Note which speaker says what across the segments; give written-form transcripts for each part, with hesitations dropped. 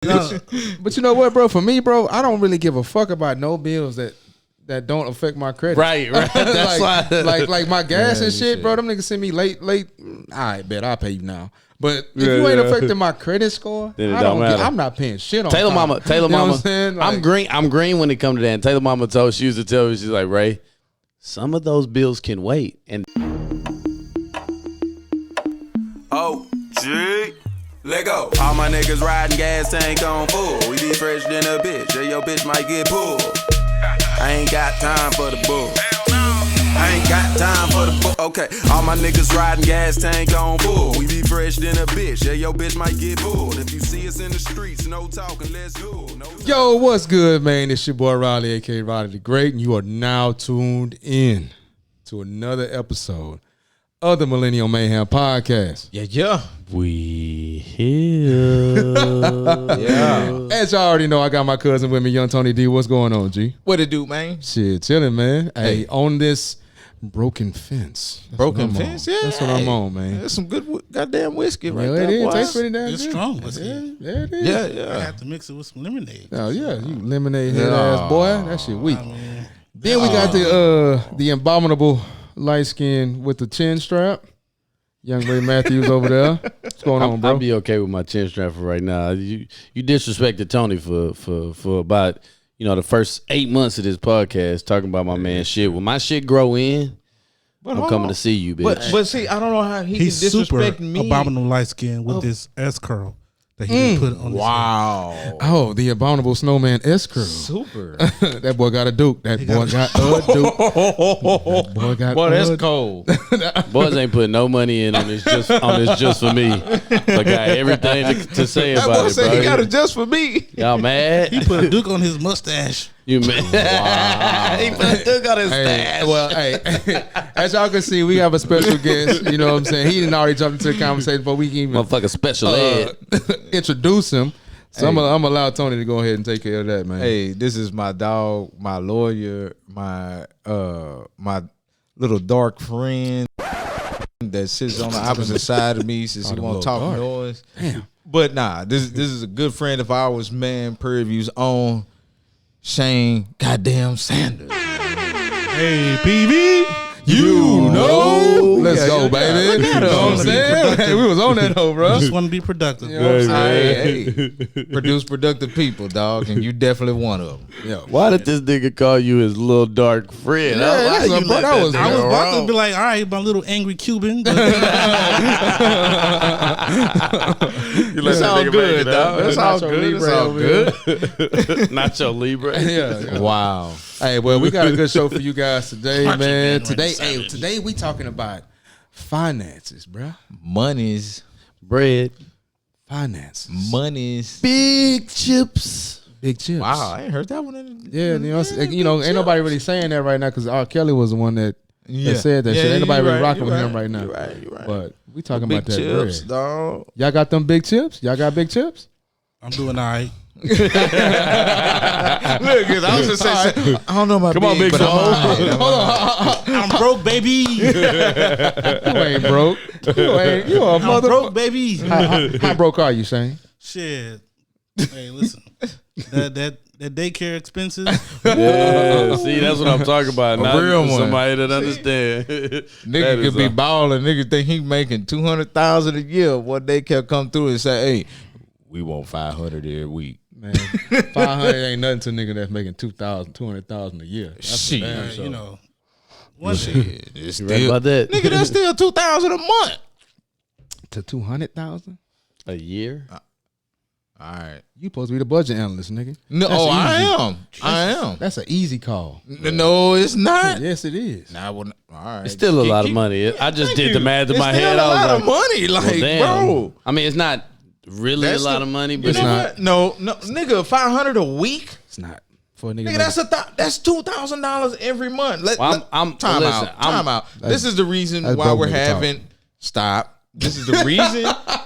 Speaker 1: But you know what, bro? For me, bro, I don't really give a fuck about no bills that don't affect my credit.
Speaker 2: Right. That's
Speaker 1: like my gas and shit, bro. Them niggas send me late. I bet I'll pay you now. But if you ain't affecting my credit score,
Speaker 2: then I'm
Speaker 1: not paying shit on
Speaker 2: Taylor
Speaker 1: time.
Speaker 2: Mama.
Speaker 1: You know what I'm saying? Like,
Speaker 2: I'm green when it comes to that. And Taylor Mama she used to tell me, she's like, Ray, some of those bills can wait. And
Speaker 3: OG, let go. All my niggas riding gas tank on full. We be fresh than a bitch. Yeah, your bitch might get pulled. I ain't got time for the bull. I ain't got time for the bull. Okay, all my niggas riding gas tank on full. We be fresh than a bitch. Yeah, your bitch might get pulled. If you see us in the streets, no talking, let's go.
Speaker 1: Yo, what's good, man? It's your boy Riley, aka Riley the Great, and you are now tuned in to another episode of the Millennial Mayhem podcast.
Speaker 4: Yeah.
Speaker 2: we here.
Speaker 4: Yeah.
Speaker 1: As y'all already know, I got my cousin with me, Young Tony D. What's going on, G?
Speaker 4: What it do, man?
Speaker 1: Shit, chilling, man. Hey, on this broken fence.
Speaker 4: Broken fence? Yeah.
Speaker 1: That's what I'm on, man.
Speaker 4: That's some good goddamn whiskey right
Speaker 1: Yo,
Speaker 4: there,
Speaker 1: it is.
Speaker 4: boy.
Speaker 1: Tastes pretty damn
Speaker 5: It's
Speaker 1: good.
Speaker 5: strong whiskey.
Speaker 1: Yeah, it is.
Speaker 4: Yeah.
Speaker 5: I have to mix it with some lemonade.
Speaker 1: Oh, yeah. You lemonade head ass boy. That shit weak. Then we got the abominable light skin with the chin strap. Young Ray Matthews over there. What's going on, bro?
Speaker 2: I'll be okay with my chin strap for right now. You disrespected Tony for about the first 8 months of this podcast talking about my man shit. When my shit grow in, I'm coming to see you, bitch.
Speaker 4: But see, I don't know how
Speaker 5: He's
Speaker 4: can disrespect
Speaker 5: super
Speaker 4: me.
Speaker 5: abominable light skin with this S curl that he put on his head.
Speaker 1: Oh, the abominable snowman S curl.
Speaker 4: Super.
Speaker 1: That boy got a duke. That boy got a duke. That boy got
Speaker 4: Boy, that's
Speaker 1: a
Speaker 4: cold.
Speaker 2: Boys ain't putting no money in on this just for me. But got everything to say
Speaker 4: That
Speaker 2: about
Speaker 4: boy
Speaker 2: it,
Speaker 4: said
Speaker 2: bro.
Speaker 4: he got it just for me.
Speaker 2: Y'all mad?
Speaker 5: He put a duke on his mustache.
Speaker 2: You mad? He put a duck on his stash.
Speaker 1: As y'all can see, we have a special guest. You know what I'm saying? He didn't already jump into the conversation, but we can even
Speaker 2: Motherfucker special ed.
Speaker 1: introduce him. So I'm gonna allow Tony to go ahead and take care of that, man.
Speaker 4: Hey, this is my dog, my lawyer, my little dark friend that sits on the opposite side of me since he won't talk
Speaker 1: dark.
Speaker 4: noise.
Speaker 1: Damn.
Speaker 4: But nah, this is a good friend of ours, man. Purview's own Shane goddamn Sanders.
Speaker 5: Hey, PV.
Speaker 1: You know, let's go,
Speaker 4: yeah.
Speaker 1: baby.
Speaker 4: Look
Speaker 1: You
Speaker 4: at
Speaker 1: know what I'm
Speaker 4: him.
Speaker 1: saying? Hey, we was on that though, bro.
Speaker 5: Just want to be productive.
Speaker 1: You know what I'm saying?
Speaker 4: Hey, produce productive people, dog, and you definitely one of them.
Speaker 1: Yeah.
Speaker 2: Why did this nigga call you his little dark friend?
Speaker 1: Yeah,
Speaker 2: Why
Speaker 1: that's
Speaker 2: you
Speaker 1: a- bro,
Speaker 2: let
Speaker 1: that was-
Speaker 2: nigga
Speaker 5: I was about
Speaker 2: roll?
Speaker 5: to be like, all right, my little angry Cuban. But
Speaker 2: You let
Speaker 4: That's
Speaker 2: that
Speaker 4: all
Speaker 2: nigga
Speaker 4: good,
Speaker 2: break it
Speaker 4: dog.
Speaker 2: down.
Speaker 4: That's all
Speaker 1: Nacho
Speaker 4: good.
Speaker 1: Libre
Speaker 4: That's all
Speaker 1: over here.
Speaker 4: good.
Speaker 2: Nacho Libre.
Speaker 1: Yeah.
Speaker 4: Wow.
Speaker 1: Hey, well, we got a good show for you guys today,
Speaker 5: Punch it,
Speaker 1: man.
Speaker 5: man,
Speaker 1: Today we talking about finances, bro.
Speaker 4: Monies.
Speaker 2: Bread.
Speaker 1: Finances.
Speaker 4: Monies.
Speaker 2: Big chips.
Speaker 1: Big chips.
Speaker 4: Wow, I ain't heard that one.
Speaker 1: Ain't nobody really saying that right now because R. Kelly was the one that said that shit. Ain't nobody really rocking with him right now.
Speaker 4: You're right.
Speaker 1: But we talking
Speaker 4: Big
Speaker 1: about that
Speaker 4: chips,
Speaker 1: bread.
Speaker 4: dog.
Speaker 1: Y'all got them big chips? Y'all got big chips?
Speaker 5: I'm doing all right.
Speaker 4: Look, I was just saying, I don't know about
Speaker 2: Come on, big
Speaker 4: but I'm
Speaker 2: dog.
Speaker 4: all right.
Speaker 5: I'm broke, baby.
Speaker 1: You ain't broke. You a
Speaker 5: I'm
Speaker 1: mother.
Speaker 5: broke, baby.
Speaker 1: How broke are you, Shane?
Speaker 5: Shit. Hey, listen. That daycare expenses.
Speaker 2: Yeah, see, that's what I'm talking about.
Speaker 4: A
Speaker 2: Not
Speaker 4: real one.
Speaker 2: somebody that understand.
Speaker 4: Nigga could be balling. Nigga think he making $200,000 a year. One day kept come through and say, "Hey, we want 500 every week."
Speaker 1: Man, 500 ain't nothing to a nigga that's making 200,000 a year. That's
Speaker 4: Shit.
Speaker 1: a damn show.
Speaker 5: You know. One
Speaker 4: Shit, it's
Speaker 2: You right
Speaker 4: still,
Speaker 2: about that?
Speaker 4: nigga, that's still $2,000 a month.
Speaker 1: To 200,000?
Speaker 2: A year?
Speaker 4: All right.
Speaker 1: You supposed to be the budget analyst, nigga.
Speaker 4: No,
Speaker 1: That's easy.
Speaker 4: I am.
Speaker 1: That's an easy call.
Speaker 4: No, it's not.
Speaker 1: Yes, it is.
Speaker 4: Nah, well, all right.
Speaker 2: It's still a lot of money. I just did the math in my head.
Speaker 4: It's
Speaker 2: I
Speaker 4: still a
Speaker 2: was
Speaker 4: lot
Speaker 2: like,
Speaker 4: of money,
Speaker 2: well,
Speaker 4: like,
Speaker 2: damn.
Speaker 4: bro.
Speaker 2: I mean, it's not really
Speaker 4: That's
Speaker 2: a lot
Speaker 4: the-
Speaker 2: of money,
Speaker 4: You
Speaker 2: but
Speaker 4: know what? No, nigga, 500 a week.
Speaker 1: It's not. For a nigga,
Speaker 4: Nigga, that's $2,000 every month.
Speaker 2: Well, I'm-
Speaker 4: time
Speaker 2: listen,
Speaker 4: out. Time out. This is the reason
Speaker 1: that's
Speaker 4: why
Speaker 1: broke
Speaker 4: we're
Speaker 1: nigga talk.
Speaker 4: having. Stop. This is the reason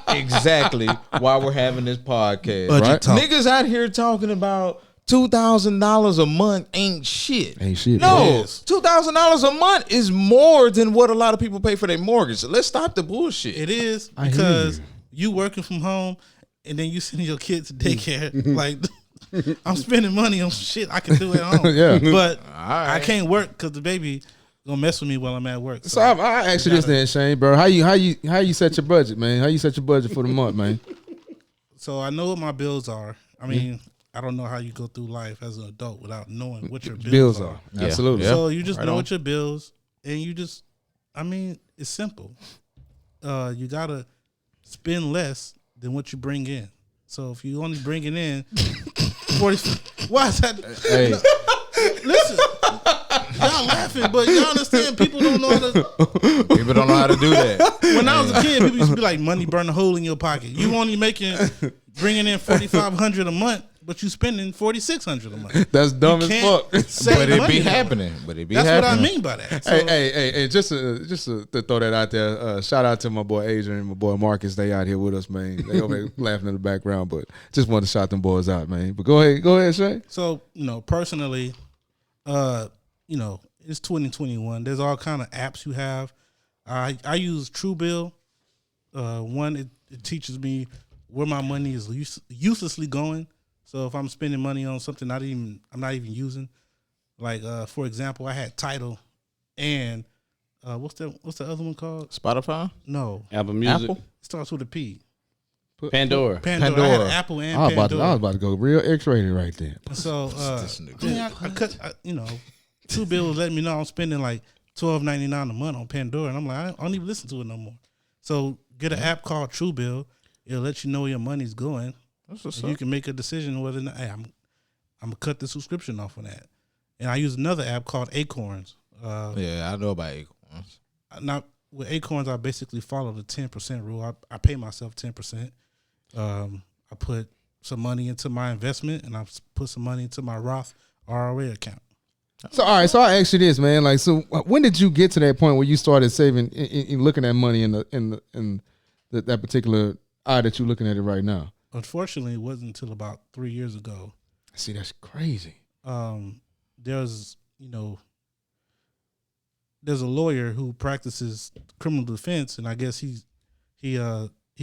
Speaker 4: exactly why we're having this podcast.
Speaker 5: Budget
Speaker 1: Right.
Speaker 5: talk.
Speaker 4: Niggas out here talking about $2,000 a month ain't shit.
Speaker 1: Ain't shit.
Speaker 4: No,
Speaker 5: It is.
Speaker 4: $2,000 a month is more than what a lot of people pay for their mortgage. So let's stop the bullshit.
Speaker 5: It is
Speaker 1: I hear
Speaker 5: because
Speaker 1: you.
Speaker 5: you working from home. and then you send your kids to daycare. Like, I'm spending money on shit I can do at home.
Speaker 1: Yeah.
Speaker 5: But I can't work because the baby gonna mess with me while I'm at work.
Speaker 1: So I asked you this then, Shane, bro. How you set your budget, man? How you set your budget for the month, man?
Speaker 5: So I know what my bills are. I mean, I don't know how you go through life as an adult without knowing what your bills are.
Speaker 1: Yeah. Absolutely.
Speaker 5: So you just know what your bills, and you just, I mean, it's simple. You gotta spend less than what you bring in. So if you only bringing in 40, why is that?
Speaker 4: Hey,
Speaker 5: Listen, y'all laughing, but y'all understand people don't know how to.
Speaker 4: people don't know how to do that.
Speaker 5: When I was a kid, people used to be like, "Money burn a hole in your pocket." You only bringing in $4,500 a month, but you spending $4,600 a month.
Speaker 1: That's dumb as fuck.
Speaker 4: But it be happening.
Speaker 5: That's what I mean by that. So,
Speaker 1: Hey, just to throw that out there, shout out to my boy Adrian and my boy Marcus. They out here with us, man. They over there laughing in the background, but just want to shout them boys out, man. But go ahead, Shay.
Speaker 5: So, personally, it's 2021. There's all kind of apps you have. I use Truebill. One, it teaches me where my money is uselessly going. So if I'm spending money on something I'm not even using, like for example, I had Tidal and what's the other one called?
Speaker 4: Spotify?
Speaker 5: No,
Speaker 2: Apple Music.
Speaker 5: It starts with a P.
Speaker 2: Pandora.
Speaker 5: I had Apple and
Speaker 1: I was
Speaker 5: Pandora.
Speaker 1: about to go real X-rated right there.
Speaker 5: So I cut. Truebill was letting me know I'm spending like $12.99 a month on Pandora, and I'm like, I don't even listen to it no more. So get an app called Truebill. It'll let you know where your money's going. You can make a decision whether or not, hey, I'm gonna cut the subscription off of that. And I use another app called Acorns.
Speaker 4: Yeah, I know about Acorns.
Speaker 5: Now with Acorns, I basically follow the 10% rule. I pay myself 10%. I put some money into my investment, and I put some money into my Roth IRA account.
Speaker 1: So all right, so I asked you this, man. Like, so when did you get to that point where you started saving and looking at money in that particular eye that you're looking at it right now?
Speaker 5: Unfortunately, it wasn't until about 3 years ago.
Speaker 1: See, that's crazy.
Speaker 5: There's a lawyer who practices criminal defense, and I guess he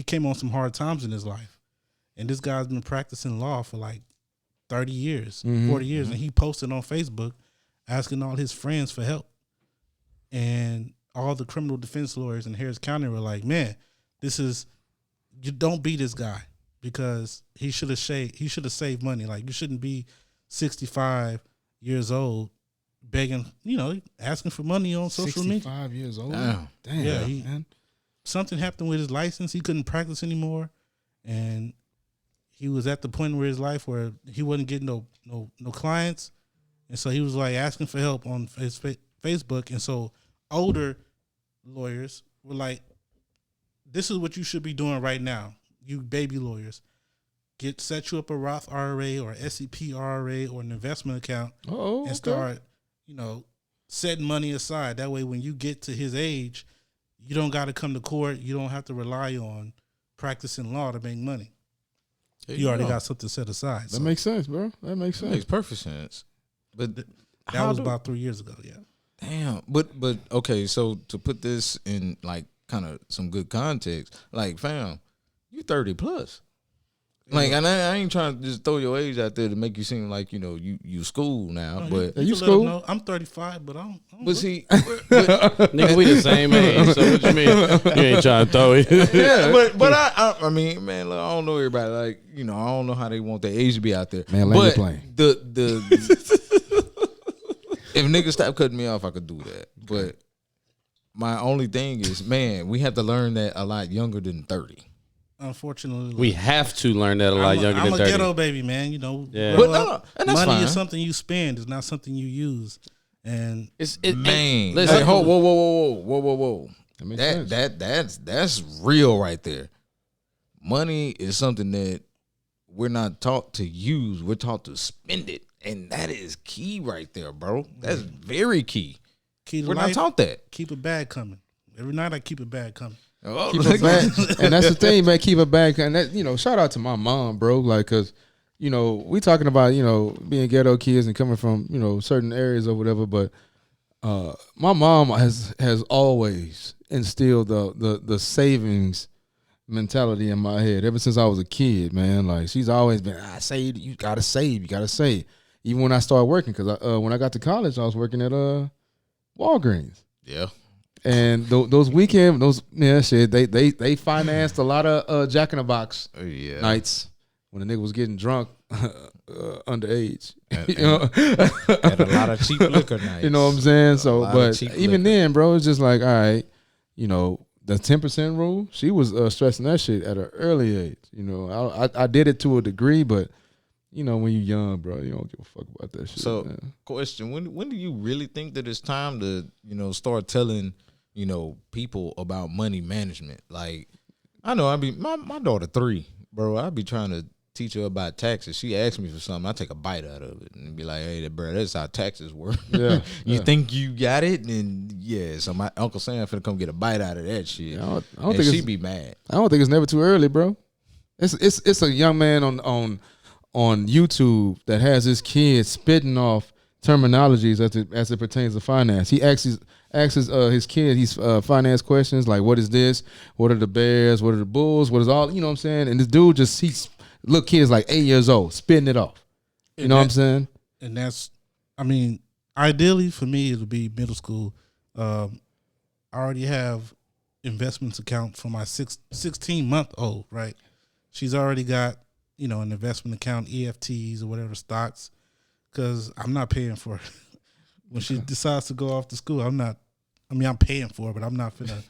Speaker 5: came on some hard times in his life. And this guy's been practicing law for like 30 years, 40 years, and he posted on Facebook asking all his friends for help. And all the criminal defense lawyers in Harris County were like, man, you don't be this guy, because he should have saved money. Like, you shouldn't be 65 years old begging, asking for money on social media.
Speaker 1: 65 years old?
Speaker 4: Damn.
Speaker 5: Yeah,
Speaker 1: man.
Speaker 5: Something happened with his license. He couldn't practice anymore, and he was at the point where his life where he wasn't getting no clients, and so he was like asking for help on his Facebook. And so older lawyers were like, "This is what you should be doing right now, you baby lawyers. Set you up a Roth IRA or S2-Ep9 IRA or an investment account, and start, setting money aside. That way, when you get to his age, you don't got to come to court. You don't have to rely on practicing law to make money. You already got something set aside."
Speaker 1: That makes sense, bro. That makes sense.
Speaker 4: Makes perfect sense. But
Speaker 5: that was about 3 years ago. Yeah.
Speaker 4: Damn. But okay. So to put this in like kind of some good context, like, fam, you 30 plus. Like, and I ain't trying to just throw your age out there to make you seem like you school now, but
Speaker 1: you school?
Speaker 5: I'm 35, but I don't
Speaker 4: but see,
Speaker 2: Nigga, we the same age. So what you mean? You ain't trying to throw it.
Speaker 4: yeah, but I mean, man, look, I don't know everybody. Like, I don't know how they want their age to be out there.
Speaker 1: Man, let me play.
Speaker 4: If niggas stop cutting me off, I could do that. But my only thing is, man, we have to learn that a lot younger than 30.
Speaker 5: Unfortunately,
Speaker 2: We have to learn that a lot younger
Speaker 5: I'm
Speaker 2: than
Speaker 5: a
Speaker 2: 30.
Speaker 5: ghetto baby, man.
Speaker 2: Yeah.
Speaker 4: But no, and that's
Speaker 5: money
Speaker 4: fine.
Speaker 5: is something you spend. It's not something you use. And
Speaker 4: Man,
Speaker 2: listen,
Speaker 4: hey, whoa.
Speaker 1: That makes sense.
Speaker 4: That's real right there. Money is something that we're not taught to use. We're taught to spend it, and that is key right there, bro. That's very key.
Speaker 5: key to
Speaker 4: We're
Speaker 5: life,
Speaker 4: not taught that.
Speaker 5: keep a bag coming. Every night I keep a bag coming.
Speaker 4: Oh,
Speaker 1: Keep it back. And that's the thing, man. Keep it back. And that, shout out to my mom, bro. Like, cause, we talking about, being ghetto kids and coming from, certain areas or whatever. But my mom has always instilled the savings mentality in my head ever since I was a kid, man. Like she's always been, save, you gotta save, you gotta save. Even when I started working, because when I got to college, I was working at Walgreens.
Speaker 4: Yeah.
Speaker 1: And those shit, they financed a lot of Jack in the Box nights when the nigga was getting drunk underage.
Speaker 4: At a lot of cheap liquor nights.
Speaker 1: You know what I'm saying? So, but even then, bro, it's just like, all right, you know, the 10% rule, she was stressing that shit at an early age. You know, I did it to a degree, but you know, when you young, bro, you don't give a fuck about that shit.
Speaker 4: So,
Speaker 1: man.
Speaker 4: question: When do you really think that it's time to, you know, start telling, you know, people about money management? Like, I know my daughter 3, bro. I be trying to teach her about taxes. She asks me for something, I take a bite out of it and be like, "Hey, bro, that's how taxes work."
Speaker 1: Yeah,
Speaker 4: you think you got it, and so my Uncle Sam finna come get a bite out of that shit.
Speaker 1: I don't think
Speaker 4: she be mad.
Speaker 1: I don't think it's never too early, bro. It's a young man on YouTube that has his kids spitting off terminologies as it pertains to finance. He asks his kid these finance questions like, what is this? What are the bears? What are the bulls? What is all, you know what I'm saying? And this dude kid's like 8 years old, spitting it off. You know what I'm saying?
Speaker 5: And that's, I mean, ideally for me, it would be middle school. I already have investments account for my 16-month-old, right? She's already got, you know, an investment account, EFTs or whatever, stocks, because I'm not paying for it. When she decides to go off to school, I'm paying for it, but I'm not finna,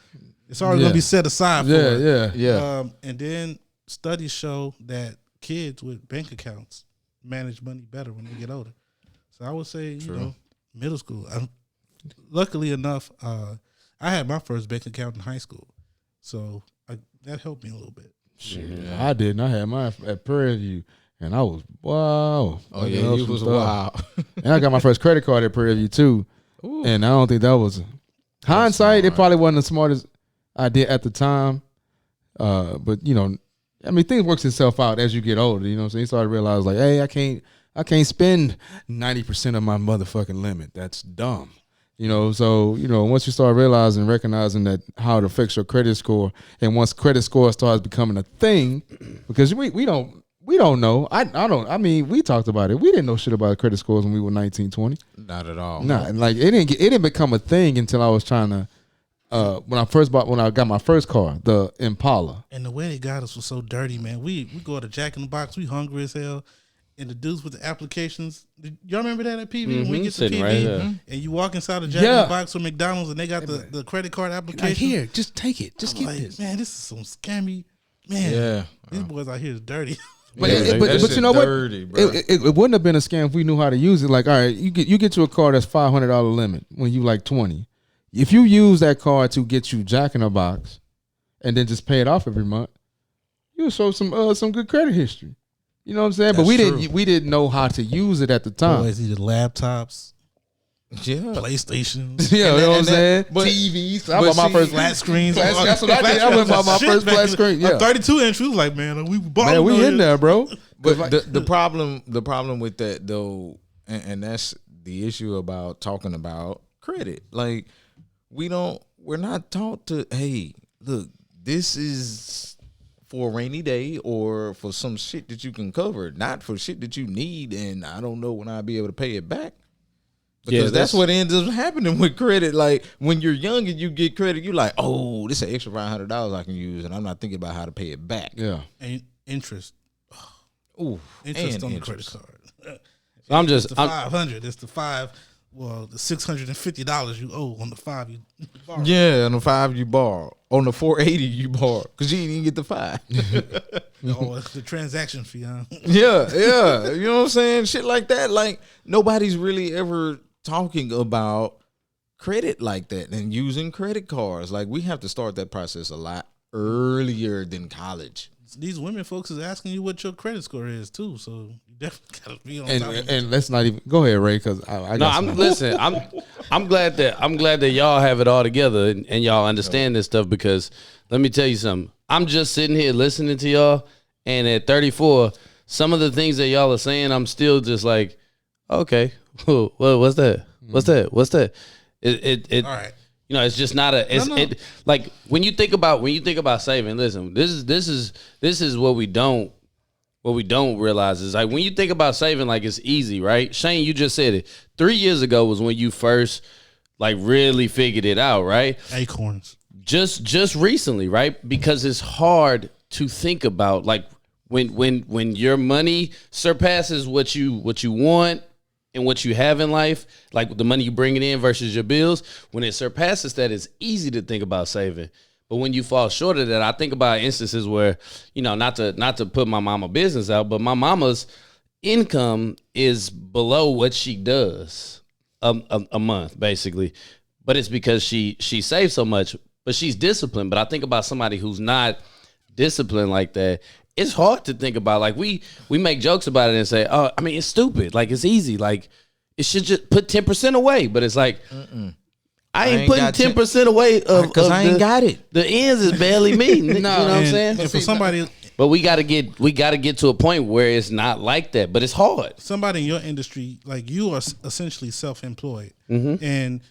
Speaker 5: it's already going to be set aside for her.
Speaker 1: Yeah.
Speaker 5: And then studies show that kids with bank accounts manage money better when they get older. So I would say, you know, middle school. Luckily enough, I had my first bank account in high school. So that helped me a little bit.
Speaker 1: Yeah. I didn't. I had mine at Prairie View, and I was wow.
Speaker 4: Oh yeah, you was wow.
Speaker 1: And I got my first credit card at Prairie View too. Ooh. And I don't think that was hindsight. It probably wasn't the smartest idea at the time, but you know, I mean, things works itself out as you get older. You know what I'm saying? You start to realize like, hey, I can't spend 90% of my motherfucking limit. That's dumb. You know, so, you know, once you start recognizing that how it affects your credit score, and once credit score starts becoming a thing, because we don't know. I mean, we talked about it. We didn't know shit about credit scores when we were 19, 20.
Speaker 4: Not at all.
Speaker 1: Nah, like it didn't become a thing until I was trying to when I got my first car, the Impala.
Speaker 5: And the way they got us was so dirty, man. We go to Jack in the Box, we hungry as hell. And the dudes with the applications, y'all remember that at PV? When we get to PV,
Speaker 2: right
Speaker 5: and you walk inside the Jack in the Box or McDonald's, and they got the credit card application.
Speaker 1: Like, here, just take it. Just get this.
Speaker 5: Man, this is some scammy. Man,
Speaker 4: yeah.
Speaker 5: These boys out here is dirty.
Speaker 1: But you know
Speaker 4: dirty,
Speaker 1: what? It wouldn't have been a scam if we knew how to use it. Like, all right, you get you a card that's $500 limit when you like 20. If you use that card to get you Jack in the Box, and then just pay it off every month, you'll show some good credit history. You know what I'm saying? But we didn't know how to use it at the time.
Speaker 5: Boys needed laptops, PlayStations.
Speaker 1: Yeah, you know what I'm saying? TVs. I bought my first
Speaker 5: flat screens.
Speaker 1: That's what I did. I went by my first flat screen. Yeah,
Speaker 5: 32-inch. We was like, man, we bought.
Speaker 1: Man, we in there, bro.
Speaker 4: But like, the problem with that though, and that's the issue about talking about credit. Like we're not taught to. Hey, look, this is for a rainy day or for some shit that you can cover, not for shit that you need, and I don't know when I'll be able to pay it back. Because that's what ends up happening with credit. Like when you're young and you get credit, you're like, oh, this is an extra $500 I can use, and I'm not thinking about how to pay it back.
Speaker 1: Yeah,
Speaker 5: and interest.
Speaker 4: Ooh,
Speaker 5: interest on the credit card.
Speaker 2: So I'm
Speaker 5: just the $500. It's the $650 you owe on the $5 you borrow.
Speaker 4: Yeah, on the $5 you borrow. On the $480 you borrow, because you didn't even get the $5.
Speaker 5: Oh, it's the transaction fee, huh?
Speaker 4: Yeah. You know what I'm saying? Shit like that. Like nobody's really ever talking about credit like that and using credit cards. Like we have to start that process a lot earlier than college.
Speaker 5: These women folks is asking you what your credit score is too, so you definitely gotta be on top of it.
Speaker 1: And let's not even go ahead, Ray, because I got
Speaker 2: listen. I'm glad that y'all have it all together and y'all understand this stuff, because let me tell you something. I'm just sitting here listening to y'all, and at 34, some of the things that y'all are saying, I'm still just like, okay, well, what's that? What's that? It
Speaker 5: all right.
Speaker 2: You know, it's just not a. It's it like when you think about saving. Listen, this is what we don't realize is like when you think about saving, like it's easy, right? Shane, you just said it. 3 years ago was when you first like really figured it out, right?
Speaker 5: Acorns.
Speaker 2: Just recently, right? Because it's hard to think about like when your money surpasses what you want and what you have in life, like the money you bringing in versus your bills, when it surpasses that, it's easy to think about saving. But when you fall short of that, I think about instances where, you know, not to put my mama business out, but my mama's income is below what she does a month, basically. But it's because she saves so much, but she's disciplined. But I think about somebody who's not disciplined like that. It's hard to think about. Like we make jokes about it and say, "Oh, I mean, it's stupid. Like it's easy. Like it should just put 10% away." But it's like, I ain't putting 10% away because I ain't got it. The ends is barely me. You know what I'm saying?
Speaker 5: And for somebody,
Speaker 2: but we gotta get to a point where it's not like that. But it's hard.
Speaker 5: Somebody in your industry, like you, are essentially self-employed, and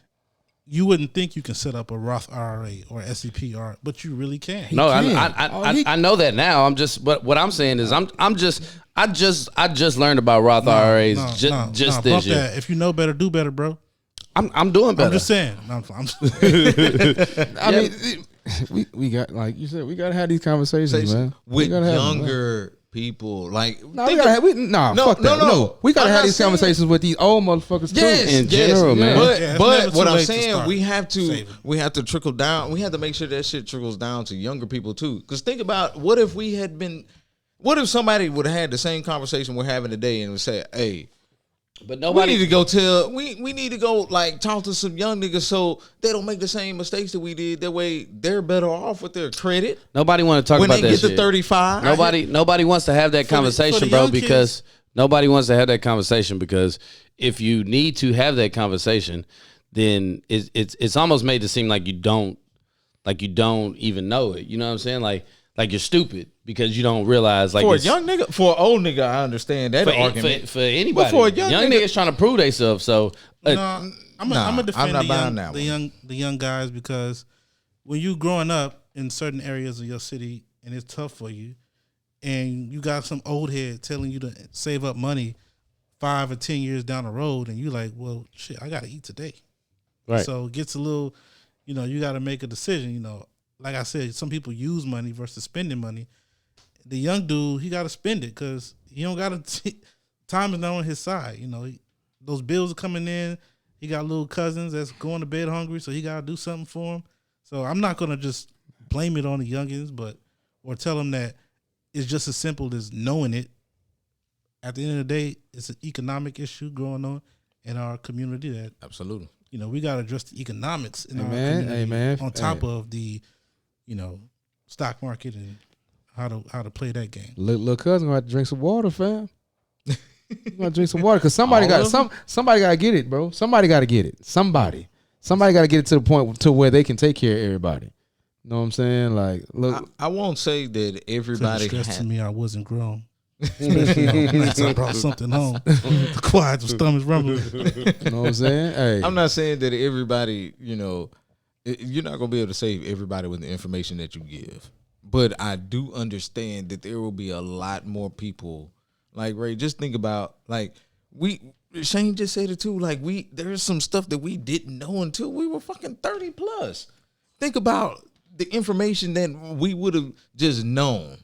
Speaker 5: you wouldn't think you can set up a Roth IRA or S&P, but you really can.
Speaker 2: No, I know that now. I'm just, but what I'm saying is, I just learned about Roth IRAs just this year.
Speaker 5: That. If you know better, do better, bro.
Speaker 2: I'm doing better.
Speaker 5: I'm just saying.
Speaker 1: I mean, we got, like you said, we gotta have these conversations, man.
Speaker 4: With younger people, like
Speaker 1: fuck that. No, we gotta have these conversations with these old motherfuckers too.
Speaker 2: In general, man.
Speaker 4: But what I'm saying, we have to trickle down. We have to make sure that shit trickles down to younger people too. Because think about what if somebody would have had the same conversation we're having today and would say, "Hey,
Speaker 2: but nobody
Speaker 4: we need to go like talk to some young niggas so they don't make the same mistakes that we did. That way they're better off with their credit."
Speaker 2: Nobody want to talk about that
Speaker 4: when they get
Speaker 2: shit.
Speaker 4: to 35.
Speaker 2: Nobody wants to have that conversation, bro. Because nobody wants to have that conversation because if you need to have that conversation, then it's almost made to seem like you don't even know it. You know what I'm saying? Like you're stupid because you don't realize. Like
Speaker 4: for a young nigga, for an old nigga, I understand that argument.
Speaker 2: For anybody, but for a young niggas trying to prove themselves. So
Speaker 5: I'm gonna defend the young guys because when you growing up in certain areas of your city and it's tough for you, and you got some old head telling you to save up money 5 or 10 years down the road, and you like, well, shit, I gotta eat today. Right. So it gets a little, you got to make a decision. Like I said, some people use money versus spending money. The young dude, he got to spend it because he don't got to. Time is not on his side. Those bills are coming in. He got little cousins that's going to bed hungry, so he got to do something for them. So I'm not gonna just blame it on the youngins, or tell them that it's just as simple as knowing it. At the end of the day, it's an economic issue going on in our community that
Speaker 4: absolutely.
Speaker 5: We got to address the economics in our community on top of the stock market and how to play that game.
Speaker 1: Little cousin gonna have to drink some water, fam. You gonna drink some water because somebody got to get it, bro. Somebody got to get it. Somebody got to get it to the point to where they can take care of everybody. You know what I'm saying? Like, look,
Speaker 4: I won't say that everybody.
Speaker 5: To me, I wasn't grown. Especially unless I brought something home. The quiet, the stomach's rumbling.
Speaker 1: You know what I'm saying? Hey.
Speaker 4: I'm not saying that everybody, you're not going to be able to save everybody with the information that you give. But I do understand that there will be a lot more people. Like, Ray, just think about, like, Shane just said it too. Like, there's some stuff that we didn't know until we were fucking 30 plus. Think about the information that we would have just known.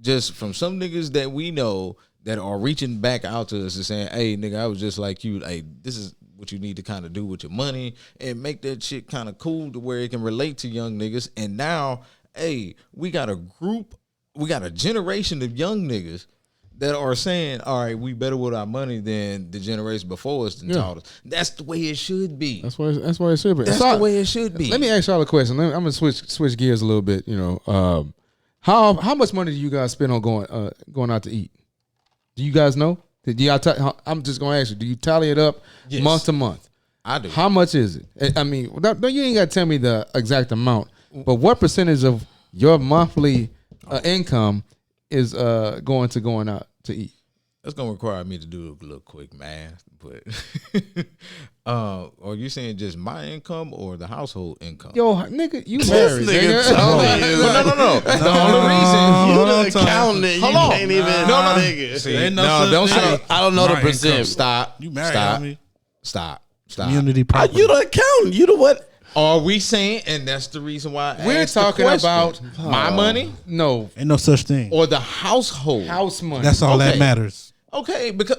Speaker 4: Just from some niggas that we know that are reaching back out to us and saying, "Hey, nigga, I was just like you. Hey, this is what you need to kind of do with your money and make that shit kind of cool to where it can relate to young niggas." And now, hey, we got a generation of young niggas that are saying, "All right, we better with our money than the generation before us taught us." That's the way it should be.
Speaker 1: That's why it should be.
Speaker 4: That's the way it should be.
Speaker 1: Let me ask y'all a question. I'm gonna switch gears a little bit. How much money do you guys spend on going out to eat? Do you guys know? I'm just gonna ask you. Do you tally it up month to month?
Speaker 4: I do.
Speaker 1: How much is it? I mean, you ain't gotta tell me the exact amount, but what percentage of your monthly income is going out to eat?
Speaker 4: That's gonna require me to do a little quick math, but are you saying just my income or the household income?
Speaker 1: Yo, nigga, you married, nigga.
Speaker 4: No. The only reason
Speaker 2: You the accountant. You can't even.
Speaker 4: No.
Speaker 2: Nigga.
Speaker 4: See, no, don't say.
Speaker 2: I don't know the
Speaker 5: My
Speaker 2: percent.
Speaker 5: income.
Speaker 4: Stop.
Speaker 5: You married,
Speaker 4: Stop.
Speaker 5: homie.
Speaker 4: Stop.
Speaker 5: Community property.
Speaker 2: You the accountant. You the what?
Speaker 4: Are we saying, and that's the reason why I
Speaker 1: We're
Speaker 4: asked the
Speaker 1: talking
Speaker 4: question,
Speaker 1: about
Speaker 4: my money
Speaker 1: No,
Speaker 5: Ain't no such thing.
Speaker 4: or the household?
Speaker 1: house money.
Speaker 5: That's all that
Speaker 4: Okay.
Speaker 5: matters.
Speaker 4: Okay, because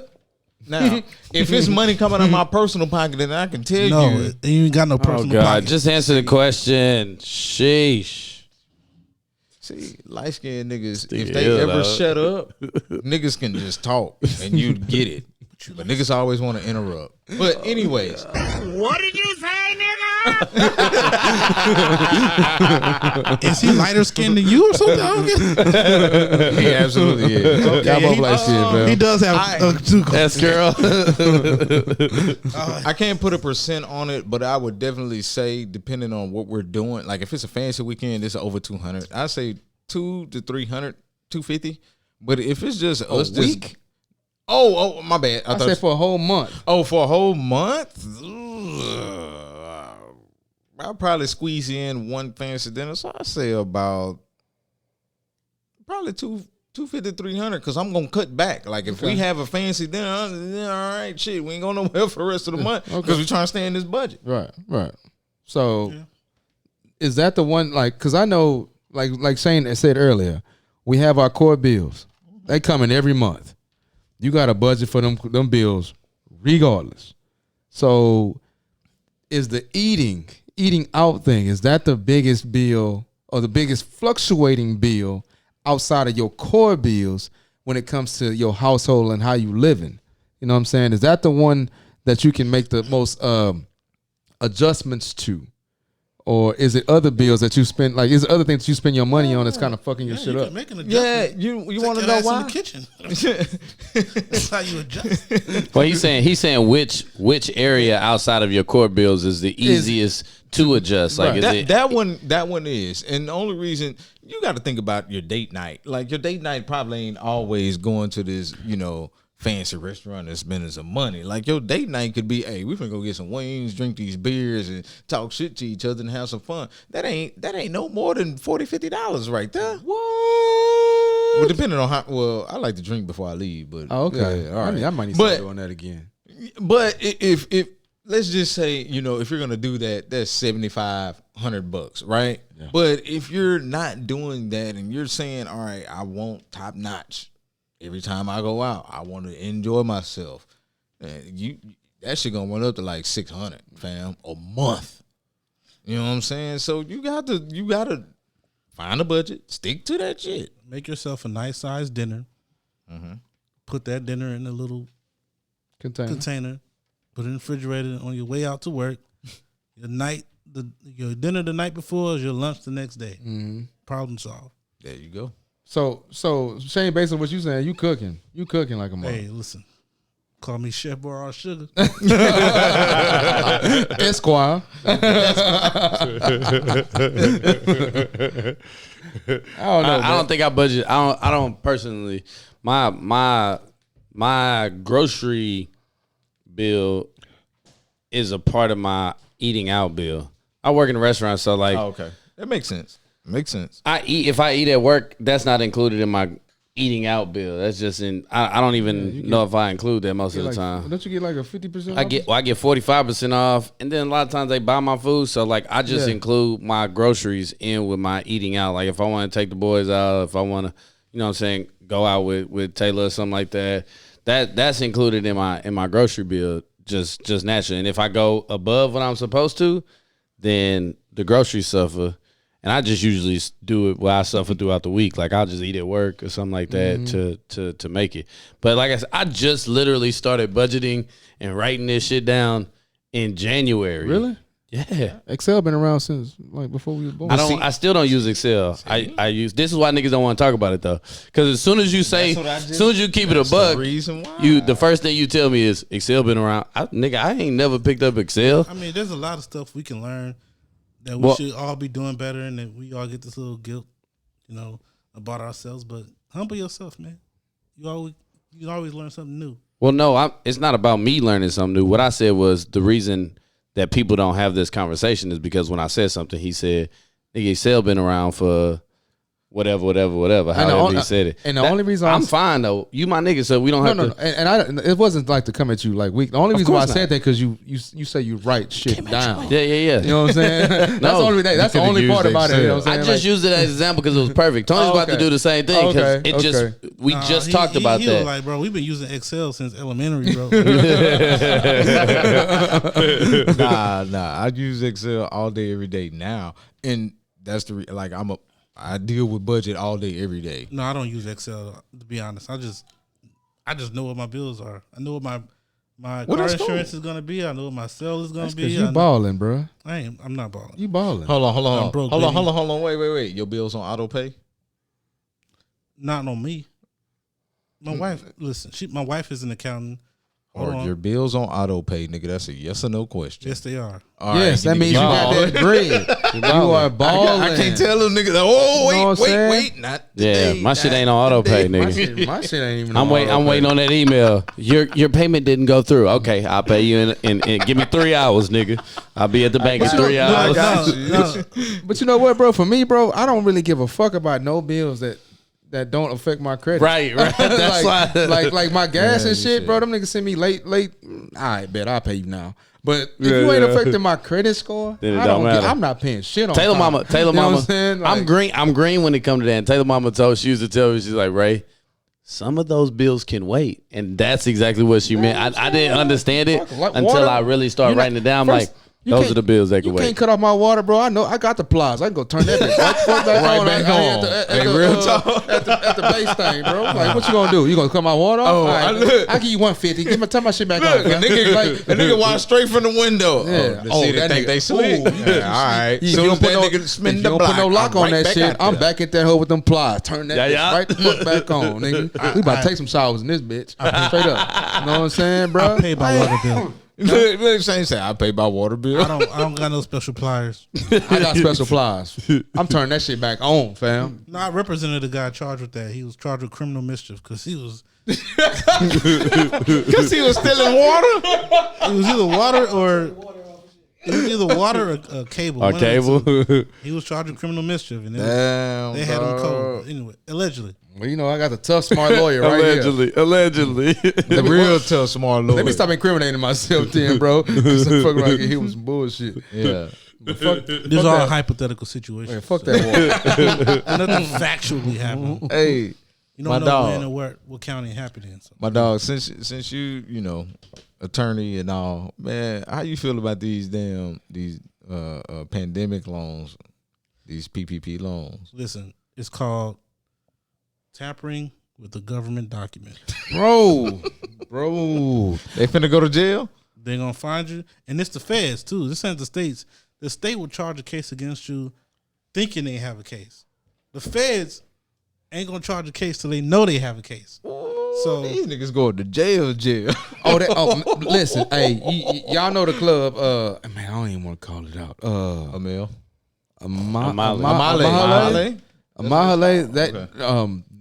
Speaker 4: now if it's money coming out of my personal pocket, then I can tell
Speaker 5: No,
Speaker 4: you.
Speaker 5: you ain't got no
Speaker 2: Oh
Speaker 5: personal
Speaker 2: God!
Speaker 5: pocket.
Speaker 2: Just answer the question. Sheesh.
Speaker 4: See, light skinned niggas,
Speaker 2: Stick
Speaker 4: if
Speaker 2: it
Speaker 4: they
Speaker 2: ill,
Speaker 4: ever
Speaker 2: dog.
Speaker 4: shut up, niggas can just talk and you'd get it. But niggas always want to interrupt. But anyways,
Speaker 6: What did you say, nigga?
Speaker 5: Is he lighter skinned than you or something? I don't get
Speaker 4: he absolutely is.
Speaker 1: Y'all both like shit, man.
Speaker 5: He does have two.
Speaker 2: Yes, girl.
Speaker 4: I can't put a percent on it, but I would definitely say, depending on what we're doing, like if it's a fancy weekend, it's over 200. I say 200 to 300, 250. But if it's just us,
Speaker 1: week?
Speaker 4: just oh, my bad.
Speaker 1: I said for a whole month.
Speaker 4: for a whole month. I'll probably squeeze in one fancy dinner, so I say about probably 250, 300, because I'm gonna cut back. Like if we have a fancy dinner, then all right, shit, we ain't going nowhere for the rest of the month because we trying to stay in this budget.
Speaker 1: Right. So, is that the one? Like, because I know, like Shane said earlier, we have our core bills. They come in every month. You got a budget for them bills, regardless. So, is the eating out thing, is that the biggest bill or the biggest fluctuating bill outside of your core bills when it comes to your household and how you living? You know what I'm saying? Is that the one that you can make the most adjustments to? Or is it other bills that you spend, like, is it other things that you spend your money on that's kind of fucking your shit up?
Speaker 5: Make an
Speaker 4: Yeah,
Speaker 5: adjustment.
Speaker 4: you want to know why?
Speaker 5: In the kitchen. That's how you adjust.
Speaker 2: Well, he's saying which area outside of your core bills is the easiest to adjust. Like,
Speaker 1: Right.
Speaker 2: is it
Speaker 4: That one is, and the only reason you got to think about your date night. Like your date night probably ain't always going to this, fancy restaurant and spending some money. Like your date night could be, hey, we finna go get some wings, drink these beers, and talk shit to each other and have some fun. That ain't no more than $40-$50 right there.
Speaker 1: What?
Speaker 4: Well, depending on how. Well, I like to drink before I leave, but
Speaker 1: Oh, okay.
Speaker 4: yeah, all right.
Speaker 1: I might need to start doing that again.
Speaker 4: But if let's just say, if you're gonna do that, that's $7,500, right? Yeah. But if you're not doing that and you're saying, all right, I want top notch every time I go out, I want to enjoy myself, and that shit gonna run up to like $600, fam, a month. You know what I'm saying? So you gotta find a budget, stick to that shit.
Speaker 5: Make yourself a nice sized dinner. Put that dinner in a little container. Put it in the refrigerator on your way out to work. Your dinner the night before is your lunch the next day. Problem solved.
Speaker 4: There you go.
Speaker 1: So Shane, based on what you saying, you cooking like a mother.
Speaker 5: Hey, listen. Call me Chef Bar Sugar.
Speaker 1: Esquire. I don't know.
Speaker 2: I don't think I budget. I don't personally. My grocery bill is a part of my eating out bill. I work in a restaurant, so like,
Speaker 4: Okay, that makes sense.
Speaker 2: if I eat at work, that's not included in my eating out bill. That's just in. I don't even know if I include that most of the time.
Speaker 1: Don't you get like a 50%?
Speaker 2: I get 45% off, and then a lot of times they buy my food, so like I just include my groceries in with my eating out. Like if I want to take the boys out, if I want to, go out with Taylor or something like that, that's included in my grocery bill just naturally. And if I go above what I'm supposed to, then the groceries suffer. And I just usually do it while I suffer throughout the week. Like I'll just eat at work or something like that to make it. But like I said, I just literally started budgeting and writing this shit down in January.
Speaker 1: Really?
Speaker 2: Yeah.
Speaker 1: Excel been around since like before we were born.
Speaker 2: I still don't use Excel. I use, this is why niggas don't want to talk about it though. Because as soon as you say, as soon as you keep it a buck,
Speaker 4: reason why.
Speaker 2: the first thing you tell me is Excel been around. I ain't never picked up Excel.
Speaker 5: I mean, there's a lot of stuff we can learn that we should all be doing better, and that we all get this little guilt, about ourselves. But humble yourself, man. You always You always learn something new.
Speaker 2: Well, no, it's not about me learning something new. What I said was the reason that people don't have this conversation is because when I said something, he said, nigga, Excel been around for whatever. However he said it.
Speaker 1: And the only reason
Speaker 2: I'm fine though. You my nigga, so we don't have to.
Speaker 1: And it wasn't like to come at you like weak. The only reason why I said that because you say you write shit down.
Speaker 2: Yeah.
Speaker 1: You know what I'm saying? That's the only part about it. You know what I'm saying?
Speaker 2: I just used it as an example because it was perfect. Tony's about to do the same thing because we just talked about that.
Speaker 5: Was like, bro, we've been using Excel since elementary, bro.
Speaker 4: Nah. I use Excel all day, every day now, and that's the I deal with budget all day, every day.
Speaker 5: No, I don't use Excel, to be honest. I just know what my bills are. I know what my car insurance is gonna be. I know what my cell is gonna be.
Speaker 1: You balling, bro.
Speaker 5: I'm not balling.
Speaker 1: You balling.
Speaker 4: Hold on.
Speaker 5: I'm broke,
Speaker 4: hold on. Wait. Your bills on auto pay?
Speaker 5: Not on me. My wife. Listen, my wife is an accountant.
Speaker 4: Or your bills on auto pay, nigga? That's a yes or no question.
Speaker 5: Yes, they are.
Speaker 4: All
Speaker 1: yes,
Speaker 4: right,
Speaker 1: that means you got that bread. You are balling.
Speaker 4: I can't tell them niggas. Oh, wait, not today.
Speaker 2: Yeah, my shit ain't on auto pay, nigga.
Speaker 1: My shit ain't even.
Speaker 2: I'm waiting on that email. Your payment didn't go through. Okay, I'll pay you and give me 3 hours, nigga. I'll be at the bank in 3 hours.
Speaker 1: But you know what, bro? For me, bro, I don't really give a fuck about no bills that don't affect my credit.
Speaker 2: Right. That's
Speaker 1: like my gas and shit, bro. Them niggas send me late. I bet I'll pay you now. But if you ain't affecting my credit score,
Speaker 2: then it don't matter.
Speaker 1: I'm not paying shit on
Speaker 2: Taylor
Speaker 1: time.
Speaker 2: Mama.
Speaker 1: You know what I'm saying? Like,
Speaker 2: I'm green when it comes to that. And Taylor Mama she used to tell me, she's like, Ray, some of those bills can wait. And that's exactly what she meant. I didn't understand it until I really started writing it down. I'm like, those are the bills that can wait.
Speaker 1: You can't cut off my water, bro. I know. I got the pliers. I can go turn that bitch back on. At the base thing, bro. Like, what you gonna do? You gonna cut my water off?
Speaker 4: Oh,
Speaker 1: right. I give you $150. Turn my shit back on.
Speaker 4: A nigga walk straight from the window.
Speaker 1: Yeah.
Speaker 4: That nigga they slick. All right.
Speaker 1: If you don't put no lock on that shit, I'm back at that hole with them pliers. Turn that bitch right the fuck back on, nigga. We about to take some showers in this bitch. Straight up. You know what I'm saying, bro?
Speaker 5: I pay by water bill.
Speaker 4: Say I pay by water bill.
Speaker 5: I don't got no special pliers.
Speaker 1: I got special pliers. I'm turning that shit back on, fam.
Speaker 5: No, I represented the guy charged with that. He was charged with criminal mischief because he was
Speaker 4: stealing water.
Speaker 5: It was either water or a cable.
Speaker 2: A cable.
Speaker 5: He was charged with criminal mischief, and
Speaker 4: they
Speaker 5: had him cold. Anyway, allegedly.
Speaker 1: Well, you know, I got the tough, smart lawyer right
Speaker 2: Allegedly.
Speaker 1: The
Speaker 4: real tough, smart lawyer.
Speaker 1: Let me stop incriminating myself then, bro. Because I fucking like he was some bullshit.
Speaker 4: Yeah.
Speaker 5: This is all a hypothetical situation.
Speaker 1: Man, fuck that water.
Speaker 5: Nothing factually happened.
Speaker 4: Hey,
Speaker 5: you don't know what county it happened in. So.
Speaker 4: My dog, since you know, attorney and all, man, how you feel about these pandemic loans, these PPP loans?
Speaker 5: Listen, it's called tampering with the government document.
Speaker 1: Bro.
Speaker 4: They finna go to jail?
Speaker 5: They're gonna find you. And it's the feds too. This ain't the states. The state will charge a case against you thinking they have a case. The feds ain't gonna charge a case till they know they have a case. So
Speaker 4: these niggas going to jail.
Speaker 1: Listen, hey, y'all know the club, man, I don't even want to call it out.
Speaker 4: Amel.
Speaker 1: Amahale,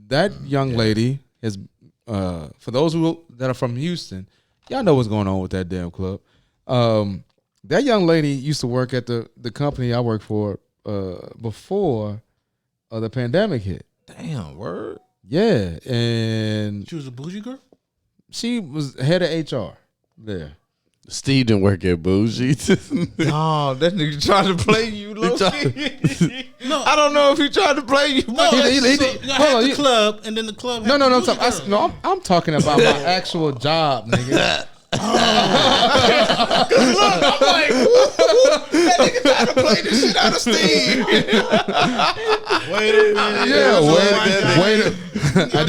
Speaker 1: that young lady is for those that are from Houston, y'all know what's going on with that damn club. That young lady used to work at the company I worked for before the pandemic hit.
Speaker 4: Damn, word.
Speaker 1: Yeah, and
Speaker 5: she was a bougie girl?
Speaker 1: She was head of HR there.
Speaker 2: Steve didn't work at Bougie.
Speaker 4: No, that nigga tried to play you, low key. No, I don't know if he tried to play you.
Speaker 5: No, he did. Hold on, the club, and then the club.
Speaker 1: No. I'm talking about my actual job, nigga.
Speaker 4: Look, I'm like, that nigga tried to play this shit out of Steve.
Speaker 5: Wait a minute.
Speaker 1: Yeah, wait. I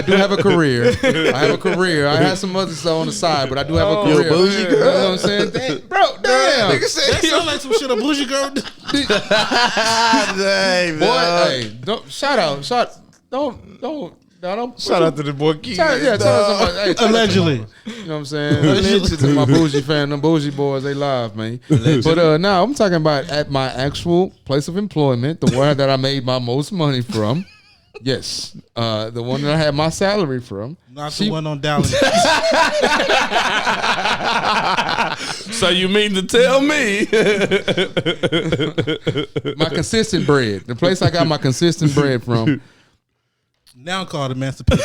Speaker 1: do have a career. I have some other stuff on the side, but I do have a career.
Speaker 2: Bougie girl.
Speaker 1: You know what I'm saying? Bro, damn.
Speaker 5: That sound like some shit a bougie girl.
Speaker 2: Dang,
Speaker 1: boy, hey, don't shout out. Shout
Speaker 4: out to the boy Keith.
Speaker 5: Allegedly.
Speaker 1: You know what I'm saying? Shit to my bougie fan, them bougie boys, they live, man. But now I'm talking about at my actual place of employment, the one that I made my most money from. Yes, the one that I had my salary from.
Speaker 5: Not the one on Dallas.
Speaker 2: So you mean to tell me?
Speaker 1: My consistent bread. The place I got my consistent bread from.
Speaker 5: Now called Emancipation.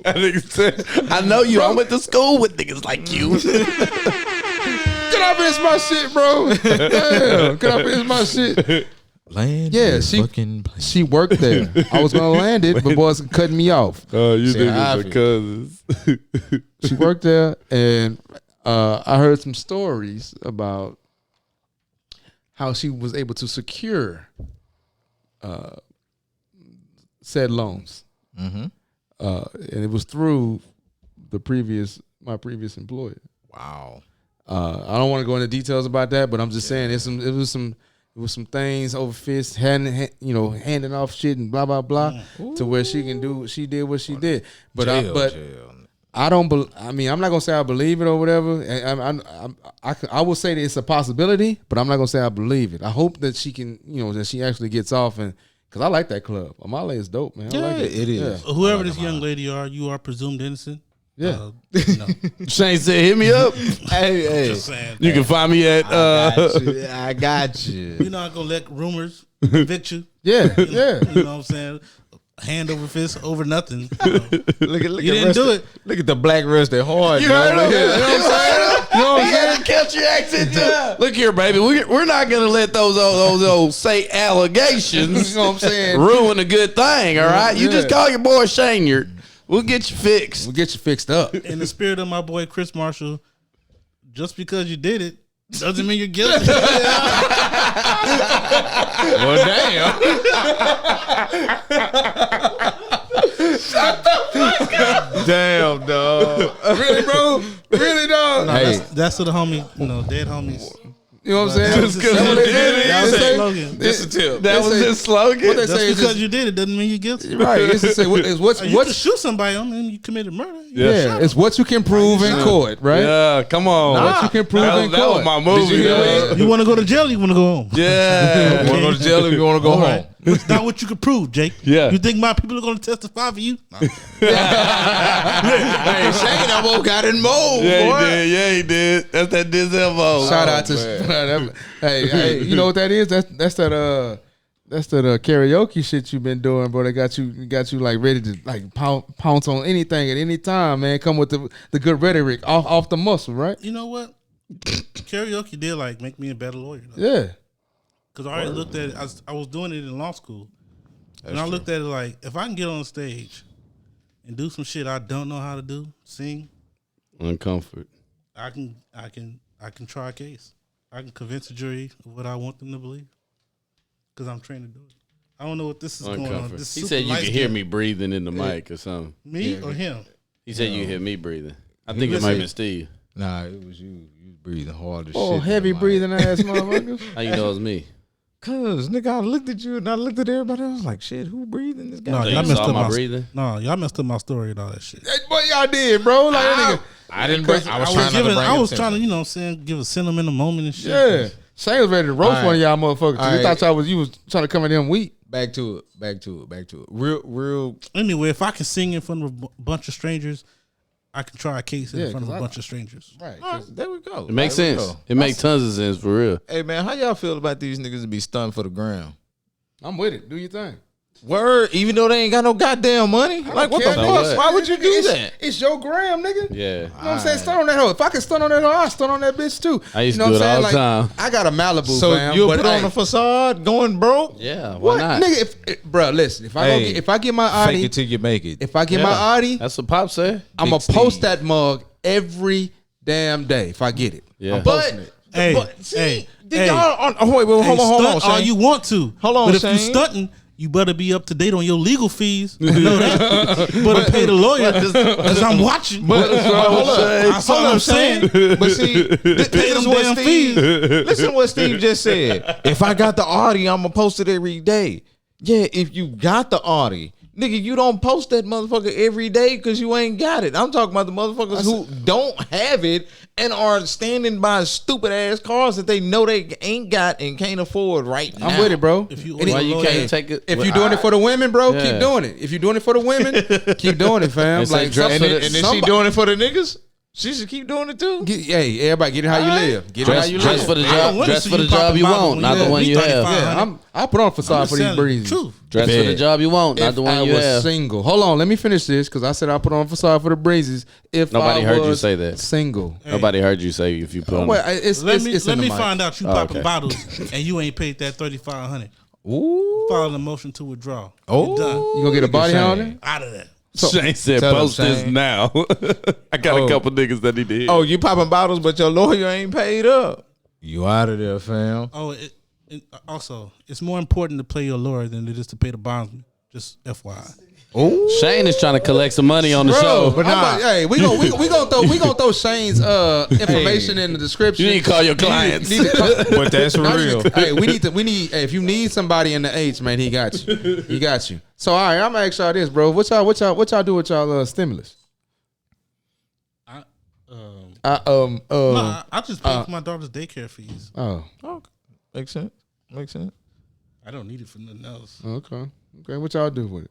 Speaker 2: I know you. I went to school with niggas like you.
Speaker 1: Can I finish my shit, bro? Damn, can I finish my shit?
Speaker 4: Land.
Speaker 1: Yeah,
Speaker 4: fucking plane.
Speaker 1: she worked there. I was gonna land it, but boys cutting me off.
Speaker 2: Oh, you
Speaker 4: See,
Speaker 2: niggas are cousins.
Speaker 1: She worked there, and I heard some stories about how she was able to secure said loans, and it was through my previous employer.
Speaker 4: Wow.
Speaker 1: I don't want to go into details about that, but I'm just saying it was some things over fist, handing off shit and blah blah blah, to where she did what she did. But I don't. I'm not gonna say I believe it or whatever. I will say that it's a possibility, but I'm not gonna say I believe it. I hope that she can, that she actually gets off, and because I like that club. Amale is dope, man. I like it.
Speaker 4: It is.
Speaker 1: Yeah.
Speaker 5: Whoever this young lady you are presumed innocent.
Speaker 1: Yeah.
Speaker 5: No.
Speaker 2: Shane said, "Hit me up.
Speaker 4: Hey,
Speaker 5: Just saying.
Speaker 2: You can find me at."
Speaker 4: I got you.
Speaker 5: You're not gonna let rumors convict you.
Speaker 1: Yeah, yeah.
Speaker 5: You know what I'm saying? Hand over fist over nothing.
Speaker 4: Look
Speaker 5: You didn't do it.
Speaker 4: Look at the black rusted hard.
Speaker 2: You heard him?
Speaker 4: You know what I'm saying?
Speaker 2: You know what I'm saying? Catch your accent too. Look here, baby. We're not gonna let those old say allegations.
Speaker 1: You know what I'm saying?
Speaker 2: Ruin a good thing. All right. You just call your boy Shane. We'll get you fixed.
Speaker 1: We'll get you fixed up.
Speaker 5: In the spirit of my boy Chris Marshall, just because you did it doesn't mean you're guilty.
Speaker 4: Well, damn. Damn, dog.
Speaker 1: Really, bro? Really, dog?
Speaker 5: No,
Speaker 4: Hey.
Speaker 5: that's to the homie, dead homies.
Speaker 1: You know what I'm saying?
Speaker 5: Just
Speaker 1: That's what they did.
Speaker 5: That was
Speaker 1: They
Speaker 5: his
Speaker 1: say-
Speaker 5: slogan.
Speaker 4: Just a tip.
Speaker 2: That was his slogan.
Speaker 1: What they
Speaker 5: Just
Speaker 1: say is
Speaker 5: because
Speaker 1: just,
Speaker 5: you did it doesn't mean you're guilty.
Speaker 1: right. It's to say what's
Speaker 5: You can shoot somebody on them, you committed murder.
Speaker 1: yeah. It's what you can prove in court, right?
Speaker 2: Yeah, come on.
Speaker 1: What you can prove in
Speaker 2: That was
Speaker 1: court.
Speaker 2: my movie.
Speaker 1: Did you hear
Speaker 2: dog.
Speaker 5: You want to go to jail? You want to go home?
Speaker 2: Yeah.
Speaker 4: You want to go to jail if you want to go
Speaker 5: All
Speaker 4: home.
Speaker 5: right. It's not what you can prove, Jake.
Speaker 2: Yeah.
Speaker 5: You think my people are going to testify for you? No.
Speaker 4: Hey, Shane almost got in mold,
Speaker 2: Yeah,
Speaker 4: boy.
Speaker 2: he did. Yeah, he did. That's that Denzel vote.
Speaker 1: Shout out to
Speaker 4: man.
Speaker 1: hey, you know what that is? That's that karaoke shit you've been doing, bro. They got you like ready to like pounce on anything at any time, man. Come with the good rhetoric off the muscle, right?
Speaker 5: You know what? Karaoke did like make me a better lawyer.
Speaker 1: Yeah.
Speaker 5: Because I already looked at it. I was doing it in law school. And I looked at it like, if I can get on stage and do some shit I don't know how to do, sing,
Speaker 2: Uncomfort.
Speaker 5: I can try a case. I can convince a jury of what I want them to believe. Because I'm trained to do it. I don't know what this is going on.
Speaker 2: Uncomfort.
Speaker 5: This
Speaker 2: He
Speaker 5: super
Speaker 2: said you
Speaker 5: light
Speaker 2: can hear
Speaker 5: skin.
Speaker 2: me breathing in the mic or something.
Speaker 5: Me or him?
Speaker 2: He said you can hear me breathing. I think it might have been Steve.
Speaker 4: Nah, it was you. You was breathing hard as shit.
Speaker 1: Oh, heavy
Speaker 4: in the mic.
Speaker 1: breathing ass motherfuckers.
Speaker 2: How you know it's me?
Speaker 4: Cause nigga, I looked at you and I looked at everybody. I was like, shit, who breathing this guy?
Speaker 5: No,
Speaker 2: So
Speaker 5: y'all
Speaker 2: you
Speaker 5: messed
Speaker 2: saw
Speaker 5: up
Speaker 2: my
Speaker 5: my
Speaker 2: breathing?
Speaker 5: No, y'all messed up my story and all that shit.
Speaker 1: That's what y'all did, bro. Like that nigga.
Speaker 4: I didn't bring. I was trying not to bring.
Speaker 5: I was
Speaker 4: attention.
Speaker 5: trying to, what I'm saying, give a sentimental moment and shit.
Speaker 1: Yeah. Shane was ready to roast
Speaker 4: All
Speaker 1: one of y'all motherfuckers.
Speaker 4: All
Speaker 1: He
Speaker 4: right.
Speaker 1: thought you was trying to come at him weak.
Speaker 4: Back to it. Real.
Speaker 5: Anyway, if I can sing in front of a bunch of strangers, I can try a case in
Speaker 1: Yeah,
Speaker 5: front of
Speaker 1: 'cause
Speaker 5: a
Speaker 1: I-
Speaker 5: bunch of strangers.
Speaker 1: Right.
Speaker 4: There we go.
Speaker 2: It makes
Speaker 4: There we
Speaker 2: sense.
Speaker 4: go.
Speaker 2: It makes tons of sense for real.
Speaker 4: Hey man, how y'all feel about these niggas to be stunned for the ground?
Speaker 1: I'm with it. Do your thing.
Speaker 4: Word, even though they ain't got no goddamn money. Like what the
Speaker 1: care,
Speaker 4: fuck?
Speaker 2: nigga.
Speaker 4: Why would you do
Speaker 1: It's-
Speaker 4: that?
Speaker 1: It's your gram, nigga.
Speaker 2: Yeah.
Speaker 1: You know what I'm saying? Stun on that hoe. If I can stun on that hoe, I'll stun on that bitch too.
Speaker 2: I used
Speaker 1: you know
Speaker 2: to
Speaker 1: what
Speaker 2: do it
Speaker 1: I'm
Speaker 2: all
Speaker 1: saying?
Speaker 2: the time.
Speaker 1: I got a Malibu,
Speaker 4: So
Speaker 1: fam,
Speaker 4: you'll
Speaker 1: but
Speaker 4: put on
Speaker 1: hey,
Speaker 4: a facade going broke?
Speaker 2: Yeah. Why
Speaker 1: what,
Speaker 2: not?
Speaker 1: nigga? Bro, listen. If I
Speaker 4: Hey,
Speaker 1: if I get my
Speaker 4: Fake
Speaker 1: Audi,
Speaker 4: it till you make it.
Speaker 1: if I get
Speaker 2: Yeah.
Speaker 1: my Audi,
Speaker 2: That's what Pop said.
Speaker 1: I'm
Speaker 4: Big
Speaker 1: gonna post
Speaker 4: Steve.
Speaker 1: that mug every damn day if I get it.
Speaker 2: Yeah.
Speaker 1: I'm posting it.
Speaker 5: Hey,
Speaker 4: see,
Speaker 5: hey,
Speaker 4: did
Speaker 5: hey.
Speaker 4: y'all wait, hold on,
Speaker 5: stunt all
Speaker 4: Shane.
Speaker 5: you want to.
Speaker 4: Hold on,
Speaker 5: but if
Speaker 4: Shane.
Speaker 5: you stunting, you better be up to date on your legal fees. You know that. You better pay the lawyer because I'm watching.
Speaker 4: Hold up.
Speaker 5: That's all I'm saying.
Speaker 4: But see, this
Speaker 5: Pay
Speaker 4: is
Speaker 5: them
Speaker 4: what
Speaker 5: damn
Speaker 4: Steve.
Speaker 5: fees.
Speaker 4: Listen to what Steve just said. If I got the Audi, I'm gonna post it every day. Yeah, if you got the Audi, Nigga, you don't post that motherfucker every day because you ain't got it. I'm talking about the motherfuckers who don't have it and are standing by stupid ass cars that they know they ain't got and can't afford right now.
Speaker 1: I'm with it, bro.
Speaker 5: If you
Speaker 2: Why you can't take it?
Speaker 1: If you're doing it for the women, bro,
Speaker 2: Yeah.
Speaker 1: keep doing it. If you're doing it for the women, keep doing it, fam.
Speaker 2: And say
Speaker 1: Like,
Speaker 2: dress for the-
Speaker 4: And then she doing it for the niggas? She should keep doing it too.
Speaker 1: hey, everybody, get it how you live. Get it how you
Speaker 2: Dress
Speaker 1: live.
Speaker 2: for the
Speaker 5: I
Speaker 2: job.
Speaker 5: wanna
Speaker 2: Dress
Speaker 5: see
Speaker 2: for the
Speaker 5: you
Speaker 2: job
Speaker 5: popping
Speaker 2: you
Speaker 5: bottles
Speaker 2: want,
Speaker 5: when
Speaker 2: not
Speaker 5: you
Speaker 2: the one
Speaker 5: at
Speaker 2: you
Speaker 5: least
Speaker 2: have.
Speaker 5: 35.
Speaker 1: I put on a facade for these breezes.
Speaker 5: Truth.
Speaker 2: Dress for the job you want, not
Speaker 1: If
Speaker 2: the one
Speaker 1: I
Speaker 2: you
Speaker 1: was
Speaker 2: have.
Speaker 1: single, hold on, let me finish this because I said I put on a facade for the breezes. If
Speaker 2: Nobody
Speaker 1: I
Speaker 2: heard you
Speaker 1: was
Speaker 2: say that.
Speaker 1: single.
Speaker 2: Nobody heard you say if you put on.
Speaker 1: Wait, it's
Speaker 5: Let
Speaker 1: in
Speaker 5: me
Speaker 1: the mic.
Speaker 5: find out you popping
Speaker 2: okay.
Speaker 5: bottles and you ain't paid that $3,500.
Speaker 4: Ooh.
Speaker 5: File a motion to withdraw.
Speaker 4: Oh.
Speaker 5: You're done.
Speaker 1: You gonna get a body
Speaker 4: Shane.
Speaker 1: on it?
Speaker 5: Out of that.
Speaker 2: Shane said,
Speaker 4: Tell him,
Speaker 2: "Post this
Speaker 4: Shane.
Speaker 2: now." I got a couple niggas that he did.
Speaker 4: Oh, you popping bottles, but your lawyer ain't paid up. You out of there, fam.
Speaker 5: Oh, also, it's more important to play your lawyer than it is to pay the bondsman. Just FYI.
Speaker 4: Oh,
Speaker 2: Shane is trying to collect some money on the
Speaker 1: Bro,
Speaker 2: show.
Speaker 1: but hey, we gonna throw Shane's information in the description.
Speaker 2: You need to call your clients.
Speaker 1: Need to call-
Speaker 4: but that's real.
Speaker 1: Hey, we need. Hey, if you need somebody in the H, man, he got you. He got you. So, all right, I'm gonna ask y'all this, bro. What y'all do with y'all stimulus?
Speaker 5: I just paid for my daughter's daycare fees.
Speaker 1: Oh,
Speaker 4: Okay. Makes sense. Makes sense.
Speaker 5: I don't need it for nothing else.
Speaker 1: okay. What y'all do with it?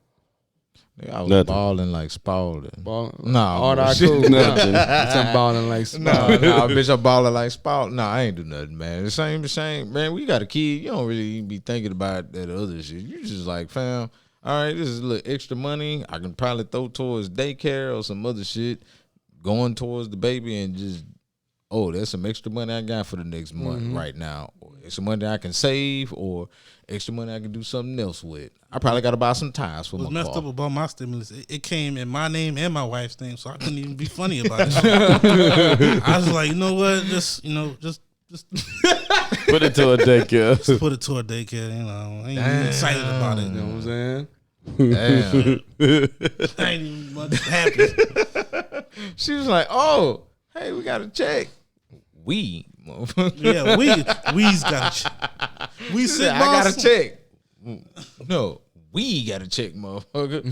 Speaker 4: Nigga, I was
Speaker 2: Nothing.
Speaker 4: balling like Spalding.
Speaker 1: Ball,
Speaker 4: Nah,
Speaker 1: all that
Speaker 4: shit.
Speaker 1: cool. I'm balling like
Speaker 4: Nah, bitch, I'm balling like Spalding. Nah, I ain't do nothing, man. The same, man. We got a kid. You don't really even be thinking about that other shit. You just like, fam, all right, this is a little extra money I can probably throw towards daycare or some other shit going towards the baby and just, oh, that's some extra money I got for the next month right now. Or extra money I can save or extra money I can do something else with. I probably got to buy some tires for
Speaker 5: What's
Speaker 4: my
Speaker 5: messed
Speaker 4: car.
Speaker 5: up about my stimulus, it came in my name and my wife's name, so I couldn't even be funny about it. I was like, you know what, just
Speaker 2: Put it to a daycare.
Speaker 5: put it to a daycare. You know, I ain't even excited about it.
Speaker 1: You know what I'm saying?
Speaker 4: Damn.
Speaker 5: I ain't even much happy.
Speaker 4: She was like, oh, hey, we got a check. We, motherfucker.
Speaker 5: Yeah, we's got you. We sick,
Speaker 4: I got
Speaker 5: boss.
Speaker 4: a check. No, we got a check, motherfucker.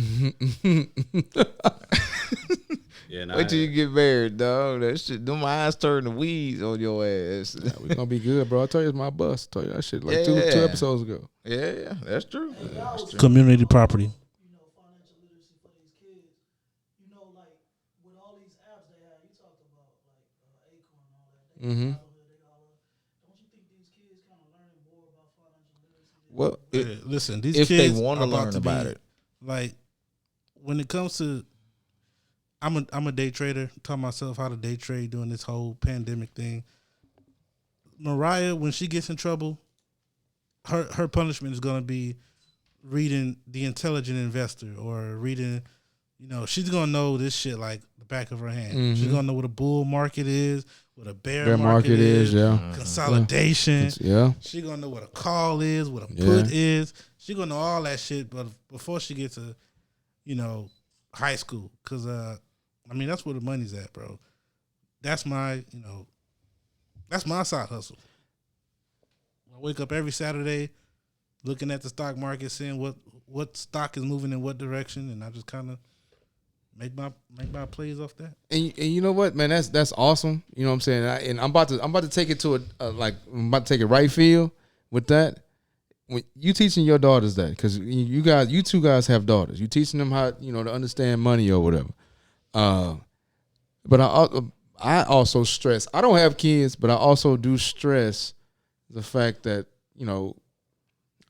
Speaker 2: Yeah,
Speaker 4: Wait till you get married, dog. That shit, them eyes turn to weeds on your ass.
Speaker 1: We gonna be good, bro. I told you it's my bus. I told you that shit like two
Speaker 4: Yeah.
Speaker 1: episodes ago.
Speaker 4: Yeah, that's true.
Speaker 5: Community property.
Speaker 7: Financial literacy for these kids. You know, like with all these apps they have, you talked about like Acorn and all that.
Speaker 1: Mm-hmm.
Speaker 7: Don't you think these kids kind of learning more about financial literacy?
Speaker 4: Well,
Speaker 5: Listen, these
Speaker 4: if they
Speaker 5: kids
Speaker 4: want to
Speaker 5: are
Speaker 4: learn about
Speaker 5: be,
Speaker 4: it.
Speaker 5: Like when it comes to, I'm a day trader. Taught myself how to day trade during this whole pandemic thing. Mariah, when she gets in trouble, her punishment is gonna be reading The Intelligent Investor or reading, she's gonna know this shit like the back of her hand. She's gonna know what a bull market is, what a bear market is,
Speaker 1: yeah.
Speaker 5: consolidation.
Speaker 1: Yeah.
Speaker 5: She gonna know what a call is, what a put is. She gonna know all that shit, but before she gets to, high school, because that's where the money's at, bro. That's my, that's my side hustle. I wake up every Saturday, looking at the stock market, seeing what stock is moving in what direction, and I just kind of make my plays off that.
Speaker 1: And you know what, man? That's awesome. You know what I'm saying? And I'm about to take it to I'm about to take it right field with that. When you teaching your daughters that, because you two guys have daughters. You teaching them how to understand money or whatever. But I also stress. I don't have kids, but I also do stress the fact that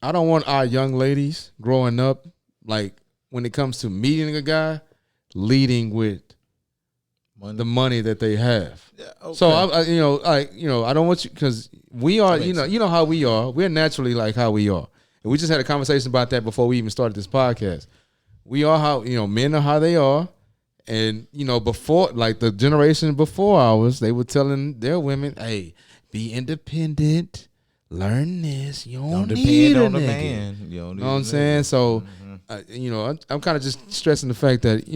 Speaker 1: I don't want our young ladies growing up, like when it comes to meeting a guy, leading with the money that they have.
Speaker 4: Yeah, okay.
Speaker 1: So I don't want you, because we are, you know how we are. We're naturally like how we are, and we just had a conversation about that before we even started this podcast. We are how men are how they are, and before, like the generation before ours, they were telling their women, "Hey, be independent, learn this. You don't need
Speaker 4: depend
Speaker 1: a
Speaker 4: on the
Speaker 1: nigga."
Speaker 4: man. You don't
Speaker 1: You
Speaker 4: need
Speaker 1: know what I'm
Speaker 4: a
Speaker 1: saying?
Speaker 4: nigga.
Speaker 1: So, I'm kind of just stressing the fact that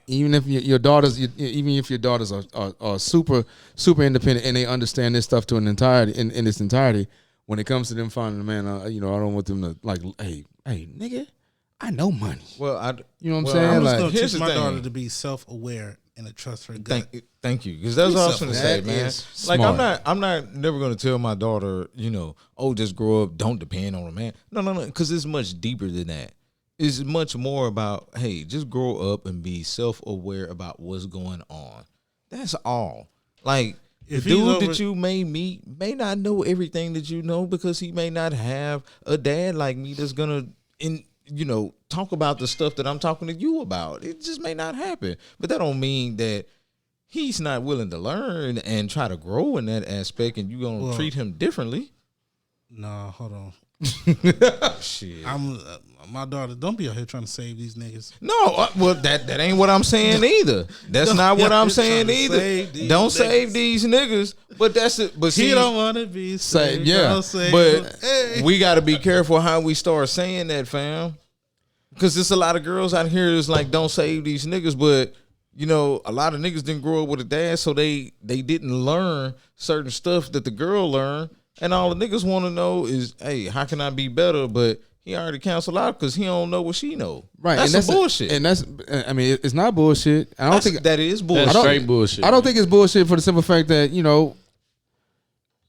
Speaker 1: even if your daughters are super independent and they understand this stuff to an entirety in its entirety, when it comes to them finding a man, I don't want them to like, hey nigga, I know money.
Speaker 4: Well,
Speaker 1: You know what I'm
Speaker 4: well,
Speaker 1: saying?
Speaker 5: I'm just
Speaker 1: Like,
Speaker 5: gonna
Speaker 4: here's
Speaker 5: teach
Speaker 4: the
Speaker 5: my
Speaker 4: thing.
Speaker 5: daughter to be self-aware and to trust her gut.
Speaker 4: Thank you, because that's what I was going to say,
Speaker 1: That
Speaker 4: man.
Speaker 1: is
Speaker 4: Like
Speaker 1: smart.
Speaker 4: I'm not never going to tell my daughter, oh, just grow up, don't depend on a man. No, because it's much deeper than that. It's much more about, hey, just grow up and be self-aware about what's going on. That's all. Like,
Speaker 5: If
Speaker 4: the
Speaker 5: he's
Speaker 4: dude
Speaker 5: over-
Speaker 4: that you may meet may not know everything that you know because he may not have a dad like me that's gonna talk about the stuff that I'm talking to you about. It just may not happen. But that don't mean that he's not willing to learn and try to grow in that aspect and you gonna treat him differently.
Speaker 5: No, hold on.
Speaker 4: Shit.
Speaker 5: I'm my daughter. Don't be out here trying to save these niggas.
Speaker 4: No, well, that ain't what I'm saying either. That's not what I'm saying either. Don't save these niggas. But that's it. But
Speaker 5: He
Speaker 4: see,
Speaker 5: don't want to be saved.
Speaker 1: yeah.
Speaker 5: Don't save
Speaker 4: but
Speaker 5: him. Hey.
Speaker 4: we got to be careful how we start saying that, fam. Because there's a lot of girls out here that's like, don't save these niggas. But, a lot of niggas didn't grow up with a dad, so they didn't learn certain stuff that the girl learned. And all the niggas want to know is, hey, how can I be better? But he already canceled out because he don't know what she know.
Speaker 1: right.
Speaker 4: That's
Speaker 1: and
Speaker 4: some bullshit.
Speaker 1: And I mean, it's not bullshit. I don't think
Speaker 4: that is bullshit.
Speaker 2: That's straight bullshit.
Speaker 1: I don't think it's bullshit for the simple fact that,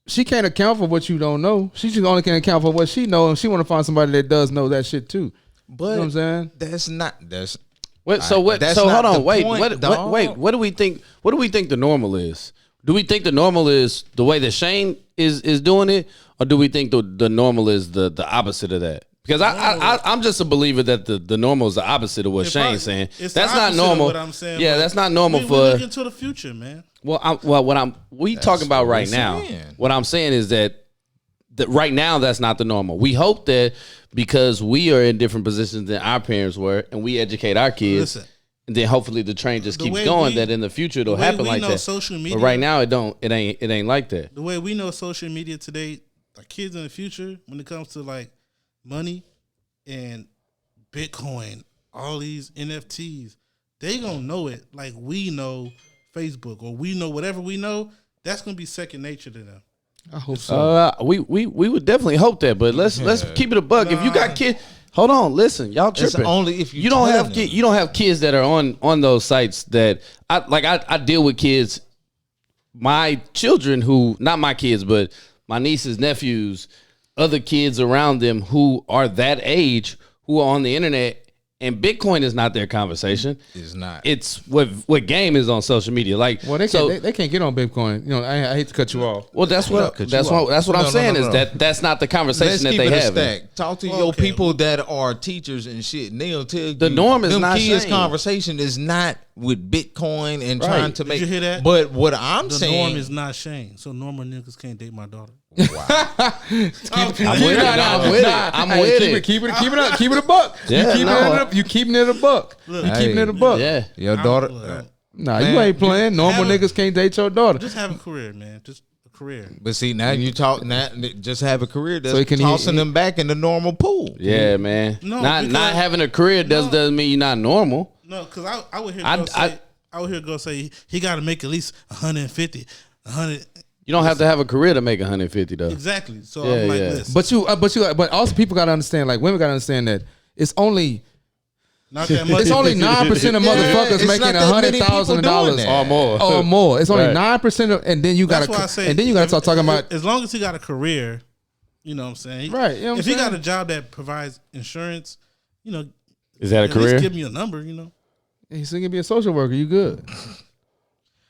Speaker 1: she can't account for what you don't know. She just only can account for what she knows, and she want to find somebody that does know that shit too.
Speaker 4: But
Speaker 1: You know what I'm saying?
Speaker 4: that's not that's
Speaker 2: What? So what?
Speaker 4: That's
Speaker 2: So
Speaker 4: not
Speaker 2: hold on.
Speaker 4: the
Speaker 2: Wait.
Speaker 4: point, dog.
Speaker 2: Wait. What do we think? What do we think the normal is? Do we think the normal is the way that Shane is doing it, or do we think the normal is the opposite of that? Because I'm just a believer that the normal is the opposite of what
Speaker 5: It
Speaker 2: Shane's
Speaker 5: probably-
Speaker 2: saying.
Speaker 5: it's the
Speaker 2: That's not
Speaker 5: opposite of
Speaker 2: normal.
Speaker 5: what I'm saying,
Speaker 2: Yeah,
Speaker 5: but
Speaker 2: that's not normal
Speaker 5: we
Speaker 2: for.
Speaker 5: looking to the future, man.
Speaker 2: Well, what we talking about
Speaker 4: what
Speaker 2: right
Speaker 4: we're
Speaker 2: now.
Speaker 4: saying.
Speaker 2: What I'm saying is that right now that's not the normal. We hope that because we are in different positions than our parents were, and we educate our kids,
Speaker 5: Listen.
Speaker 2: and then hopefully the train just
Speaker 5: The
Speaker 2: keeps
Speaker 5: way
Speaker 2: going.
Speaker 5: we-
Speaker 2: That in the future it'll
Speaker 5: the way
Speaker 2: happen
Speaker 5: we
Speaker 2: like
Speaker 5: know
Speaker 2: that.
Speaker 5: social
Speaker 2: But
Speaker 5: media-
Speaker 2: right now it ain't like that.
Speaker 5: The way we know social media today, like kids in the future, when it comes to like money and Bitcoin, all these NFTs, they gonna know it like we know Facebook or we know whatever we know. That's gonna be second nature to them.
Speaker 1: I hope so.
Speaker 2: We would definitely hope that, but let's keep it a buck. If you got kids, hold on, listen, y'all
Speaker 4: It's
Speaker 2: tripping.
Speaker 4: only if
Speaker 2: you don't
Speaker 4: tell
Speaker 2: have
Speaker 4: them.
Speaker 2: kids. You don't have kids that are on those sites that I deal with kids. My children who not my kids, but my nieces, nephews, other kids around them who are that age who are on the internet. And Bitcoin is not their conversation.
Speaker 4: It's not.
Speaker 2: It's what game is on social media. Like,
Speaker 1: Well, they
Speaker 2: so,
Speaker 1: can't. They can't get on Bitcoin. I hate to cut you off.
Speaker 2: well, that's what
Speaker 4: cut
Speaker 2: that's
Speaker 4: you
Speaker 2: what
Speaker 4: off.
Speaker 2: I'm
Speaker 4: No,
Speaker 2: saying
Speaker 4: no,
Speaker 2: is
Speaker 4: no.
Speaker 2: that's not the conversation
Speaker 4: Let's
Speaker 2: that
Speaker 4: keep
Speaker 2: they
Speaker 4: it a
Speaker 2: have.
Speaker 4: stack. Talk to your
Speaker 5: Okay.
Speaker 4: people that are teachers and shit. And they'll tell you
Speaker 2: The norm is
Speaker 4: them
Speaker 2: not
Speaker 4: kids'
Speaker 2: Shane.
Speaker 4: conversation is not with Bitcoin and
Speaker 2: Right.
Speaker 4: trying to
Speaker 5: Did
Speaker 4: make.
Speaker 5: you hear that?
Speaker 4: But what I'm
Speaker 5: The
Speaker 4: saying
Speaker 5: norm is not Shane, so normal niggas can't date my daughter.
Speaker 2: I'm with it. I'm with it. I'm
Speaker 1: Hey,
Speaker 2: with
Speaker 1: keep
Speaker 2: it.
Speaker 1: Keep it up. Keep it a buck.
Speaker 2: Yeah,
Speaker 1: You keeping it a buck. You keeping it a buck.
Speaker 2: Yeah.
Speaker 4: your daughter.
Speaker 1: Nah,
Speaker 4: Man,
Speaker 1: you ain't playing. Normal
Speaker 5: have a-
Speaker 1: niggas can't date your daughter.
Speaker 5: Just have a career, man. Just a career.
Speaker 4: But see, now you talk. Now just have a career that's
Speaker 1: So he can-
Speaker 4: tossing them back in the normal pool.
Speaker 2: Yeah, man.
Speaker 5: No,
Speaker 2: not
Speaker 5: because-
Speaker 2: having a career doesn't mean you're not normal.
Speaker 5: No, because I would hear
Speaker 2: I-
Speaker 5: girls say, I would hear girls say he got to make at least 150, 100.
Speaker 2: You don't have to have a career to make 150 though.
Speaker 5: Exactly. So
Speaker 2: Yeah,
Speaker 5: I'm like
Speaker 2: yeah.
Speaker 5: this.
Speaker 1: But also people gotta understand. Like women gotta understand that it's only
Speaker 5: Not that much.
Speaker 1: it's only 9% of motherfuckers
Speaker 4: it's
Speaker 1: making
Speaker 4: not that many people
Speaker 1: $100,000
Speaker 4: doing that.
Speaker 2: Or more.
Speaker 1: or more. It's only
Speaker 2: Right.
Speaker 1: 9% of, and then you
Speaker 5: That's
Speaker 1: gotta
Speaker 5: why I say.
Speaker 1: and then you gotta start talking about
Speaker 5: as long as he got a career, you know what I'm saying.
Speaker 1: Right, you know what
Speaker 5: if
Speaker 1: I'm
Speaker 5: he got
Speaker 1: saying?
Speaker 5: a job that provides insurance,
Speaker 2: Is that a
Speaker 5: at
Speaker 2: career?
Speaker 5: least give me a number.
Speaker 1: he's gonna be a social worker. You good?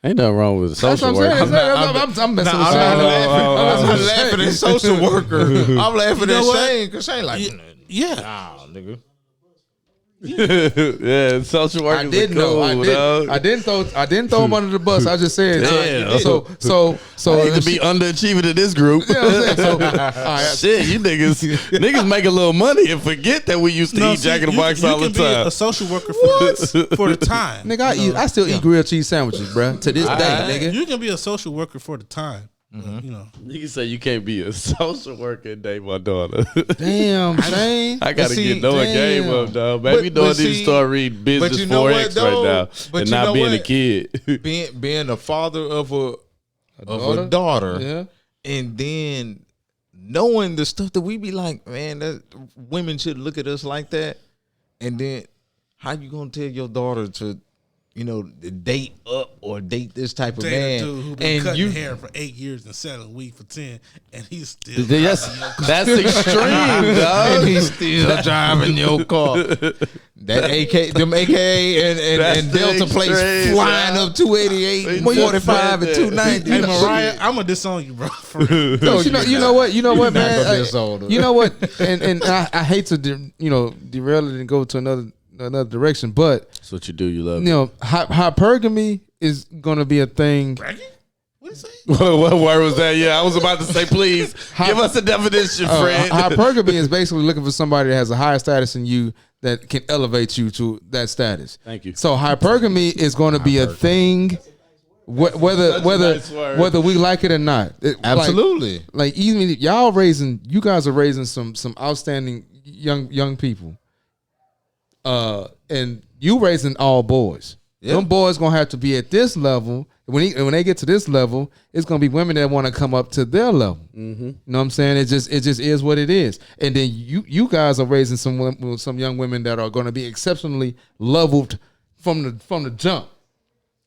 Speaker 2: Ain't nothing wrong with a
Speaker 1: That's
Speaker 2: social
Speaker 1: what I'm
Speaker 2: worker.
Speaker 1: saying. I'm messing with
Speaker 4: I'm
Speaker 1: Shane.
Speaker 4: not laughing at social worker. I'm laughing
Speaker 5: know
Speaker 4: at
Speaker 5: what?
Speaker 4: Shane because Shane like,
Speaker 5: Yeah.
Speaker 4: nah, nigga.
Speaker 2: Yeah, social workers.
Speaker 1: I did know. I didn't throw him under the bus. I just said.
Speaker 2: Damn.
Speaker 1: So
Speaker 2: I need to be underachieving in this group.
Speaker 1: You know what I'm saying? So, all right,
Speaker 2: Shit, you niggas make a little money and forget that we used to eat Jack in the Box all the
Speaker 5: You can be
Speaker 2: time.
Speaker 5: a social worker for the time.
Speaker 1: nigga, I still eat grilled cheese sandwiches, bruh. To this day, nigga.
Speaker 5: You can be a social worker for the time.
Speaker 2: Niggas say you can't be a social worker and date my daughter.
Speaker 1: Damn, Shane.
Speaker 2: I gotta
Speaker 4: see,
Speaker 2: get Noah game
Speaker 1: damn.
Speaker 2: up, dog. Maybe
Speaker 4: But
Speaker 2: Noah need to
Speaker 4: see-
Speaker 2: start reading business
Speaker 4: but you know what,
Speaker 2: 4X right
Speaker 4: though?
Speaker 2: now
Speaker 4: But
Speaker 2: and
Speaker 4: you
Speaker 2: not
Speaker 4: know
Speaker 2: being a
Speaker 4: what?
Speaker 2: kid.
Speaker 4: Being a father of a daughter,
Speaker 1: Yeah.
Speaker 4: and then knowing the stuff that we be like, man, that women should look at us like that. And then how you gonna tell your daughter to, date up or date this type of
Speaker 5: Date
Speaker 4: man?
Speaker 5: a dude who been
Speaker 4: And
Speaker 5: cutting hair for 8 years and selling weed for 10, and he's still
Speaker 2: That's extreme, dog.
Speaker 4: And he's still driving your car. That them AKA and Delta plates
Speaker 2: extreme,
Speaker 4: flying
Speaker 2: dog.
Speaker 4: up 288,
Speaker 2: We just
Speaker 4: 45, and
Speaker 2: said
Speaker 4: 290.
Speaker 5: Hey Mariah, I'm gonna disown you, bro. For real.
Speaker 1: No, you know what,
Speaker 4: not
Speaker 1: man.
Speaker 4: gonna disown her.
Speaker 1: You know what, and I hate to derail it and go to another direction, but
Speaker 2: That's what you do. You love it.
Speaker 1: hypergamy is gonna be a thing.
Speaker 5: What is it?
Speaker 2: What word was that? Yeah, I was about to say, please give us a definition, friend.
Speaker 1: Hypergamy is basically looking for somebody that has a higher status than you that can elevate you to that status.
Speaker 2: Thank you.
Speaker 1: So hypergamy is going to be a thing, whether
Speaker 2: nice word.
Speaker 1: whether we like it or not.
Speaker 4: Absolutely.
Speaker 1: Like even you guys are raising some outstanding young people. And you raising all boys.
Speaker 4: Yeah.
Speaker 1: Them boys gonna have to be at this level. When they get to this level, it's gonna be women that want to come up to their level. Mm-hmm. You know what I'm saying? It just is what it is. And then you guys are raising some young women that are gonna be exceptionally leveled from the jump.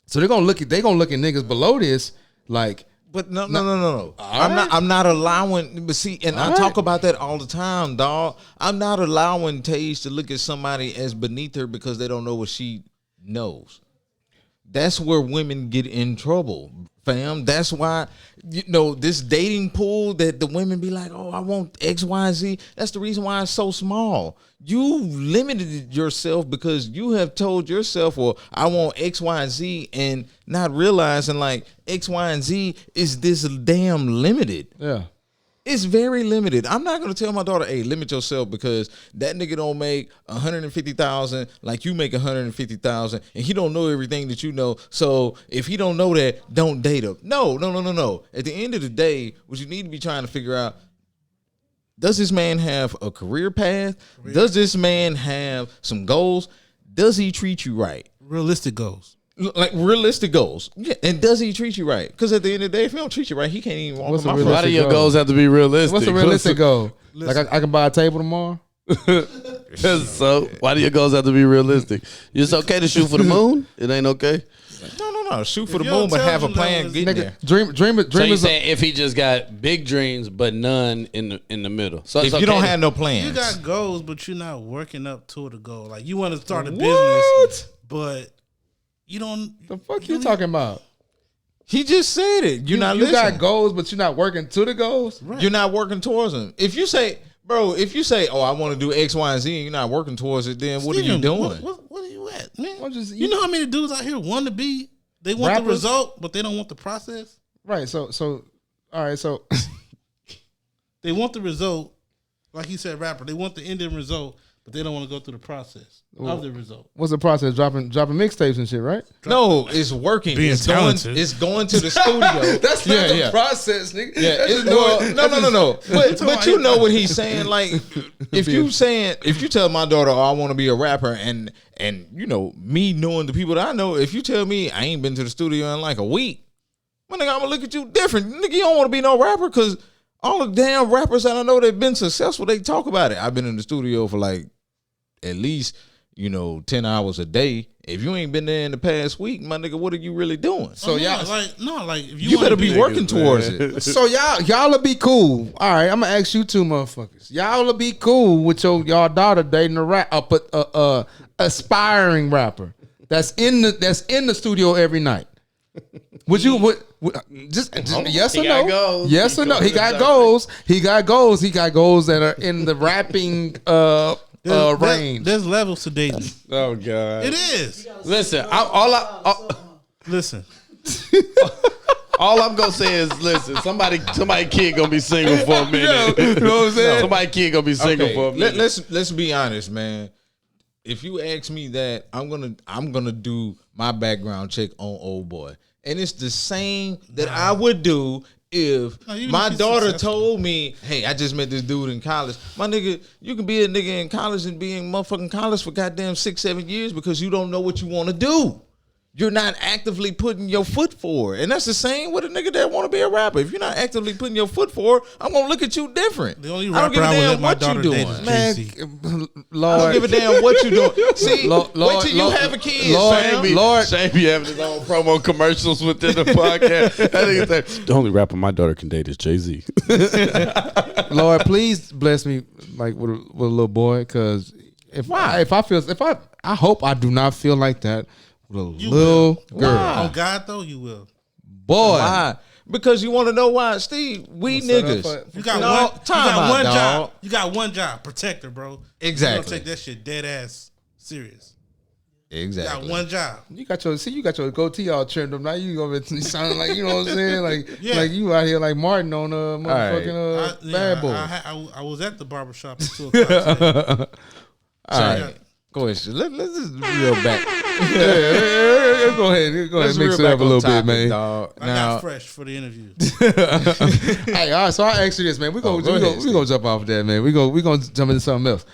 Speaker 1: So they're gonna look at niggas below this like.
Speaker 4: But no. I'm not allowing. But see, and I talk about that all the time, dog. I'm not allowing Tage to look at somebody as beneath her because they don't know what she knows. That's where women get in trouble, fam. That's why, this dating pool that the women be like, oh, I want X, Y, Z. That's the reason why it's so small. You limited yourself because you have told yourself, well, I want X, Y, and Z, and not realizing like X, Y, and Z is this damn limited.
Speaker 1: Yeah.
Speaker 4: It's very limited. I'm not gonna tell my daughter, hey, limit yourself because that nigga don't make $150,000 like you make $150,000, and he don't know everything that you know. So if he don't know that, don't date him. No. At the end of the day, what you need to be trying to figure out, does this man have a career path? Does this man have some goals? Does he treat you right?
Speaker 5: Realistic goals.
Speaker 4: Like realistic goals. Yeah. And does he treat you right? Because at the end of the day, if he don't treat you right, he can't even walk
Speaker 1: What's
Speaker 4: in my
Speaker 1: a
Speaker 4: front.
Speaker 2: Why do your goals have to be realistic?
Speaker 1: What's a realistic goal? Like I can buy a table tomorrow.
Speaker 2: So why do your goals have to be realistic? It's okay to shoot for the moon. It ain't okay.
Speaker 4: No. Shoot for the
Speaker 5: your
Speaker 4: moon, but have a
Speaker 5: intelligence
Speaker 4: plan
Speaker 5: level
Speaker 4: getting
Speaker 5: is-
Speaker 4: there.
Speaker 1: Dream
Speaker 2: So you
Speaker 1: is
Speaker 2: saying if he just got big dreams but none in the middle? So
Speaker 4: If
Speaker 2: it's
Speaker 4: you
Speaker 2: okay
Speaker 4: don't
Speaker 2: to-
Speaker 4: have no
Speaker 5: You
Speaker 4: plans,
Speaker 5: got goals, but you're not working up to the goal. Like you want to start a business, but you don't.
Speaker 1: the fuck you talking about?
Speaker 4: he just said it. You're not
Speaker 1: You
Speaker 4: listening.
Speaker 1: got goals, but you're not working to the goals.
Speaker 5: Right.
Speaker 4: You're not working towards them. If you say, oh, I want to do X, Y, and Z, and you're not working towards it, then what are you
Speaker 5: Steven,
Speaker 4: doing?
Speaker 5: What are you at, man?
Speaker 1: I'm just-
Speaker 5: you know how many dudes out here want to be? They want
Speaker 1: Rappers?
Speaker 5: the result, but they don't want the process.
Speaker 1: Right. So all right. So
Speaker 5: They want the result, like he said, rapper. They want the ending result, but they don't want to go through the process of the result.
Speaker 1: what's the process? Dropping mixtapes and shit, right?
Speaker 4: No, it's working.
Speaker 5: Being
Speaker 4: It's
Speaker 5: talented.
Speaker 4: going to the studio.
Speaker 1: That's
Speaker 4: not the
Speaker 1: process, nigga.
Speaker 4: Yeah, it's, no. But you know what he's saying. Like, if you tell my daughter, oh, I want to be a rapper, and me knowing the people that I know, if you tell me I ain't been to the studio in like a week, my nigga, I'm gonna look at you different. Nigga, you don't want to be no rapper because all the damn rappers that I know that been successful, they talk about it. I've been in the studio for like at least 10 hours a day. If you ain't been there in the past week, my nigga, what are you really doing?
Speaker 1: So y'all,
Speaker 5: like if
Speaker 4: You better be
Speaker 5: wanna
Speaker 4: working towards it.
Speaker 1: so y'all will be cool. All right, I'm gonna ask you two motherfuckers. Y'all will be cool with y'all daughter dating a aspiring rapper that's in the studio every night. Would you just yes or
Speaker 2: He got
Speaker 1: no?
Speaker 2: goals.
Speaker 1: Yes or no? He got goals. He got goals that are in the rapping range.
Speaker 5: There's levels to dating.
Speaker 2: Oh God!
Speaker 5: It is.
Speaker 2: Listen,
Speaker 5: Listen,
Speaker 2: all I'm gonna say is, listen. Somebody kid gonna be single for a minute.
Speaker 1: You know what I'm saying?
Speaker 2: Somebody kid gonna be single
Speaker 4: Okay,
Speaker 2: for a minute.
Speaker 4: let's be honest, man. If you ask me that, I'm gonna do my background check on old boy, and it's the same that I would do if
Speaker 5: even
Speaker 4: my
Speaker 5: if he's
Speaker 4: daughter
Speaker 5: successful.
Speaker 4: told me, "Hey, I just met this dude in college." My nigga, you can be a nigga in college and be in motherfucking college for goddamn 6-7 years because you don't know what you want to do. you're not actively putting your foot forward. And that's the same with a nigga that want to be a rapper. If you're not actively putting your foot forward, I'm going to look at you different.
Speaker 5: The only
Speaker 4: I don't
Speaker 5: rapper
Speaker 4: give a
Speaker 5: I would
Speaker 4: damn
Speaker 5: let my
Speaker 4: what you
Speaker 5: daughter date
Speaker 4: doing.
Speaker 5: is
Speaker 1: Man,
Speaker 5: Jay-Z.
Speaker 1: Lord,
Speaker 4: I don't give a damn what you doing. See,
Speaker 1: Lord,
Speaker 4: wait till you have a kid,
Speaker 1: Lord,
Speaker 4: fam.
Speaker 1: Lord.
Speaker 2: Shane be having his own promo commercials within the podcast. That nigga say, the only rapper my daughter can date is Jay-Z.
Speaker 1: Lord, please bless me like with a little boy, because I hope I do not feel like that with a little girl.
Speaker 5: On God though, you will.
Speaker 1: Boy,
Speaker 4: Why? Because you want to know why, Steve? We niggas.
Speaker 5: You got
Speaker 4: No,
Speaker 5: one. You
Speaker 4: time
Speaker 5: got
Speaker 4: out,
Speaker 5: one
Speaker 4: dog.
Speaker 5: job. You got one job. Protect her, bro.
Speaker 4: Exactly.
Speaker 5: You don't take that shit dead ass serious. You
Speaker 4: Exactly.
Speaker 5: got one job.
Speaker 1: you got your goatee all trimmed up. Now you gonna be sounding like, you know what I'm saying? Like,
Speaker 5: Yeah.
Speaker 1: like you out here like Martin on motherfucking Bad Boy.
Speaker 5: I was at the barbershop at 2 o'clock today.
Speaker 4: All right. Go ahead. Let's just reel back.
Speaker 1: Let's go ahead
Speaker 4: Let's
Speaker 1: mix
Speaker 4: reel
Speaker 1: it up
Speaker 4: back
Speaker 1: a
Speaker 4: on
Speaker 1: little
Speaker 4: topic,
Speaker 1: bit, man.
Speaker 4: dog.
Speaker 5: I
Speaker 4: Now,
Speaker 5: got fresh for the interview.
Speaker 1: Hey, all right, so I ask you this, man. We
Speaker 4: go ahead,
Speaker 1: gonna jump off of that, man. We gonna jump into something else.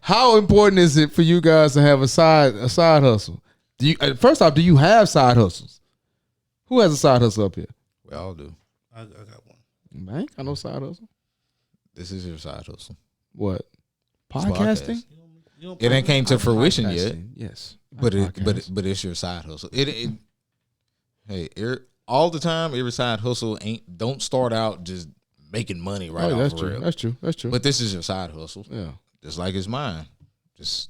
Speaker 1: How important is it for you guys to have a side hustle? Do you first off, do you have side hustles? Who has a side hustle up here?
Speaker 4: we all do.
Speaker 5: I got one.
Speaker 1: Man, I ain't got no side hustle.
Speaker 4: This is your side hustle.
Speaker 1: What?
Speaker 4: podcast.
Speaker 1: Podcasting?
Speaker 5: You don't
Speaker 4: It ain't came to fruition yet,
Speaker 1: Podcasting, yes.
Speaker 4: but
Speaker 1: Podcast.
Speaker 4: but it's your side hustle. All the time, every side hustle don't start out just making money right off
Speaker 1: that's
Speaker 4: the
Speaker 1: true.
Speaker 4: rip.
Speaker 1: That's true. That's true.
Speaker 4: But this is your side hustle,
Speaker 1: yeah.
Speaker 4: just like it's mine. Just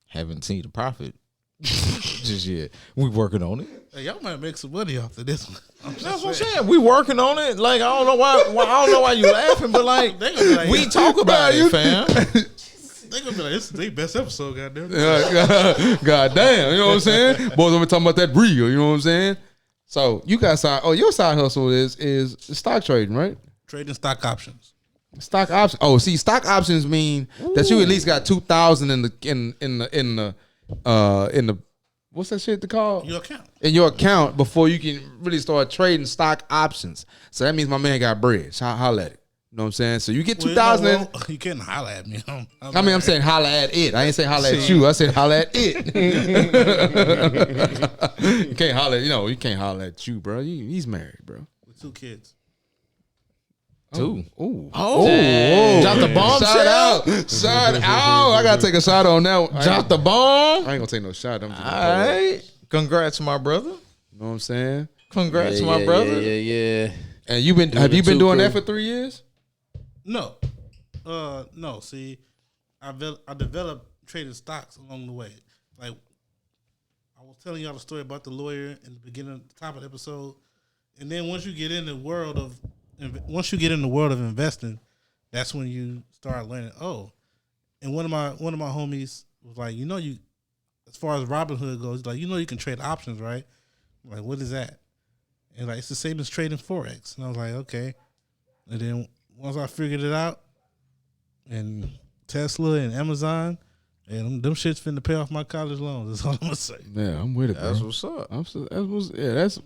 Speaker 4: haven't seen the profit just yet. We working on it.
Speaker 5: Hey, y'all might make some money off of this one.
Speaker 4: That's what I'm saying. We working on it. Like I don't know why you laughing, but like
Speaker 5: They gonna be like,
Speaker 4: we talk about it, fam.
Speaker 5: They gonna be like, this is their best episode, goddamn.
Speaker 1: God damn, you know what I'm saying? Boys over talking about that real, you know what I'm saying? So you got your side hustle is stock trading, right?
Speaker 5: Trading stock options.
Speaker 1: Stock options. Oh, see, stock options mean that you at least got 2,000 in the what's that shit to call?
Speaker 5: Your account.
Speaker 1: In your account before you can really start trading stock options. So that means my man got bread. Holla at it. You know what I'm saying? So you get 2,000 in.
Speaker 5: You can't holler at me.
Speaker 1: I'm saying holla at it. I ain't saying holla at you. I said holla at it. You can't holla, you can't holla at you, bro. He's married, bro.
Speaker 5: With 2 kids.
Speaker 4: 2.
Speaker 1: Ooh.
Speaker 4: Oh, drop the bomb.
Speaker 1: Shout out. I gotta take a shot on that one.
Speaker 4: Drop the bomb.
Speaker 1: I ain't gonna take no shot. I'm just
Speaker 4: All right. Congrats, my brother.
Speaker 1: You know what I'm saying?
Speaker 4: Congrats, my brother.
Speaker 2: Yeah.
Speaker 1: And have you been doing that for 3 years?
Speaker 5: No. No. See, I developed trading stocks along the way. Like, I was telling y'all the story about the lawyer in the beginning, the top of the episode. And then once you get in the world of investing, that's when you start learning. Oh, and one of my homies was like, as far as Robinhood goes, like, you can trade options, right? I'm like, what is that? And like, it's the same as trading Forex. And I was like, okay. And then once I figured it out, and Tesla and Amazon, and them shits finna pay off my college loans. That's all I'm gonna say.
Speaker 1: Yeah, I'm with it, bro.
Speaker 4: That's what's up.
Speaker 1: That's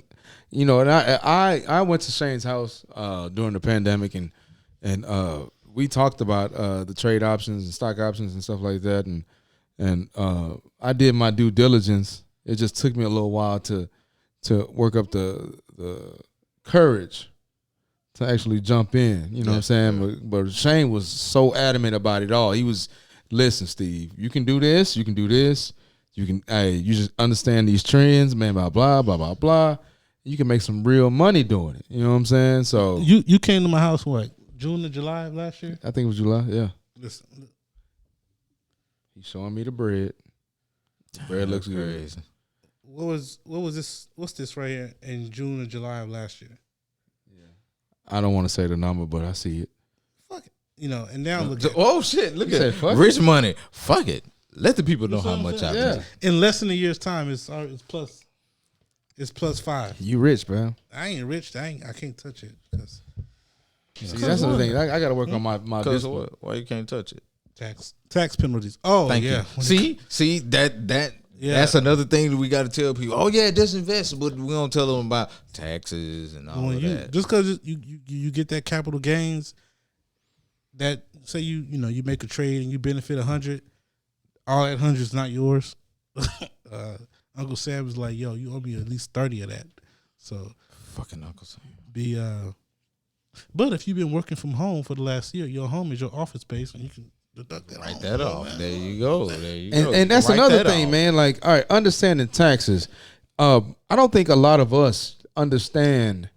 Speaker 1: and I went to Shane's house during the pandemic and we talked about the trade options and stock options and stuff like that, and I did my due diligence. It just took me a little while to work up the courage to actually jump in. You know what I'm saying? But Shane was so adamant about it all. He was, listen, Steve, you can do this, you can do this. You just understand these trends, man, blah, blah, blah, blah, blah. You can make some real money doing it. You know what I'm saying? So
Speaker 5: You came to my house, what, June or July of last year?
Speaker 1: I think it was July, yeah.
Speaker 5: Listen,
Speaker 1: He's showing me the bread. Bread looks good.
Speaker 4: Crazy.
Speaker 5: what was this? What's this right here in June or July of last year?
Speaker 1: I don't want to say the number, but I see it.
Speaker 5: Fuck it. And now look at
Speaker 4: Oh shit! Look
Speaker 1: said,
Speaker 4: at
Speaker 1: fuck
Speaker 4: rich money. Fuck it. Let the people know
Speaker 5: That's
Speaker 4: how
Speaker 5: what I'm
Speaker 4: much
Speaker 5: saying.
Speaker 4: I
Speaker 1: Yeah.
Speaker 4: make.
Speaker 5: in less than a year's time, it's plus 5.
Speaker 1: You rich, bro.
Speaker 5: I ain't rich. I can't touch it because
Speaker 1: See, that's the thing. I got to work on my
Speaker 4: Because
Speaker 1: business.
Speaker 4: what? Why you can't touch it?
Speaker 5: tax penalties. Oh,
Speaker 4: Thank
Speaker 5: yeah.
Speaker 4: you. See that.
Speaker 5: Yeah.
Speaker 4: That's another thing that we got to tell people. Oh yeah, disinvest, but we don't tell them about taxes and all of that.
Speaker 5: Just because you get that capital gains, that say you make a trade and you benefit 100, all that 100's not yours. Uncle Sam was like, yo, you owe me at least 30 of that. So
Speaker 4: Fucking Uncle Sam.
Speaker 5: But if you've been working from home for the last year, your home is your office space, and you can deduct that.
Speaker 4: Write that off. There you go. There you go.
Speaker 1: And that's
Speaker 4: Write
Speaker 1: another
Speaker 4: that
Speaker 1: thing,
Speaker 4: off.
Speaker 1: man. Like, all right, understanding taxes. I don't think a lot of us understand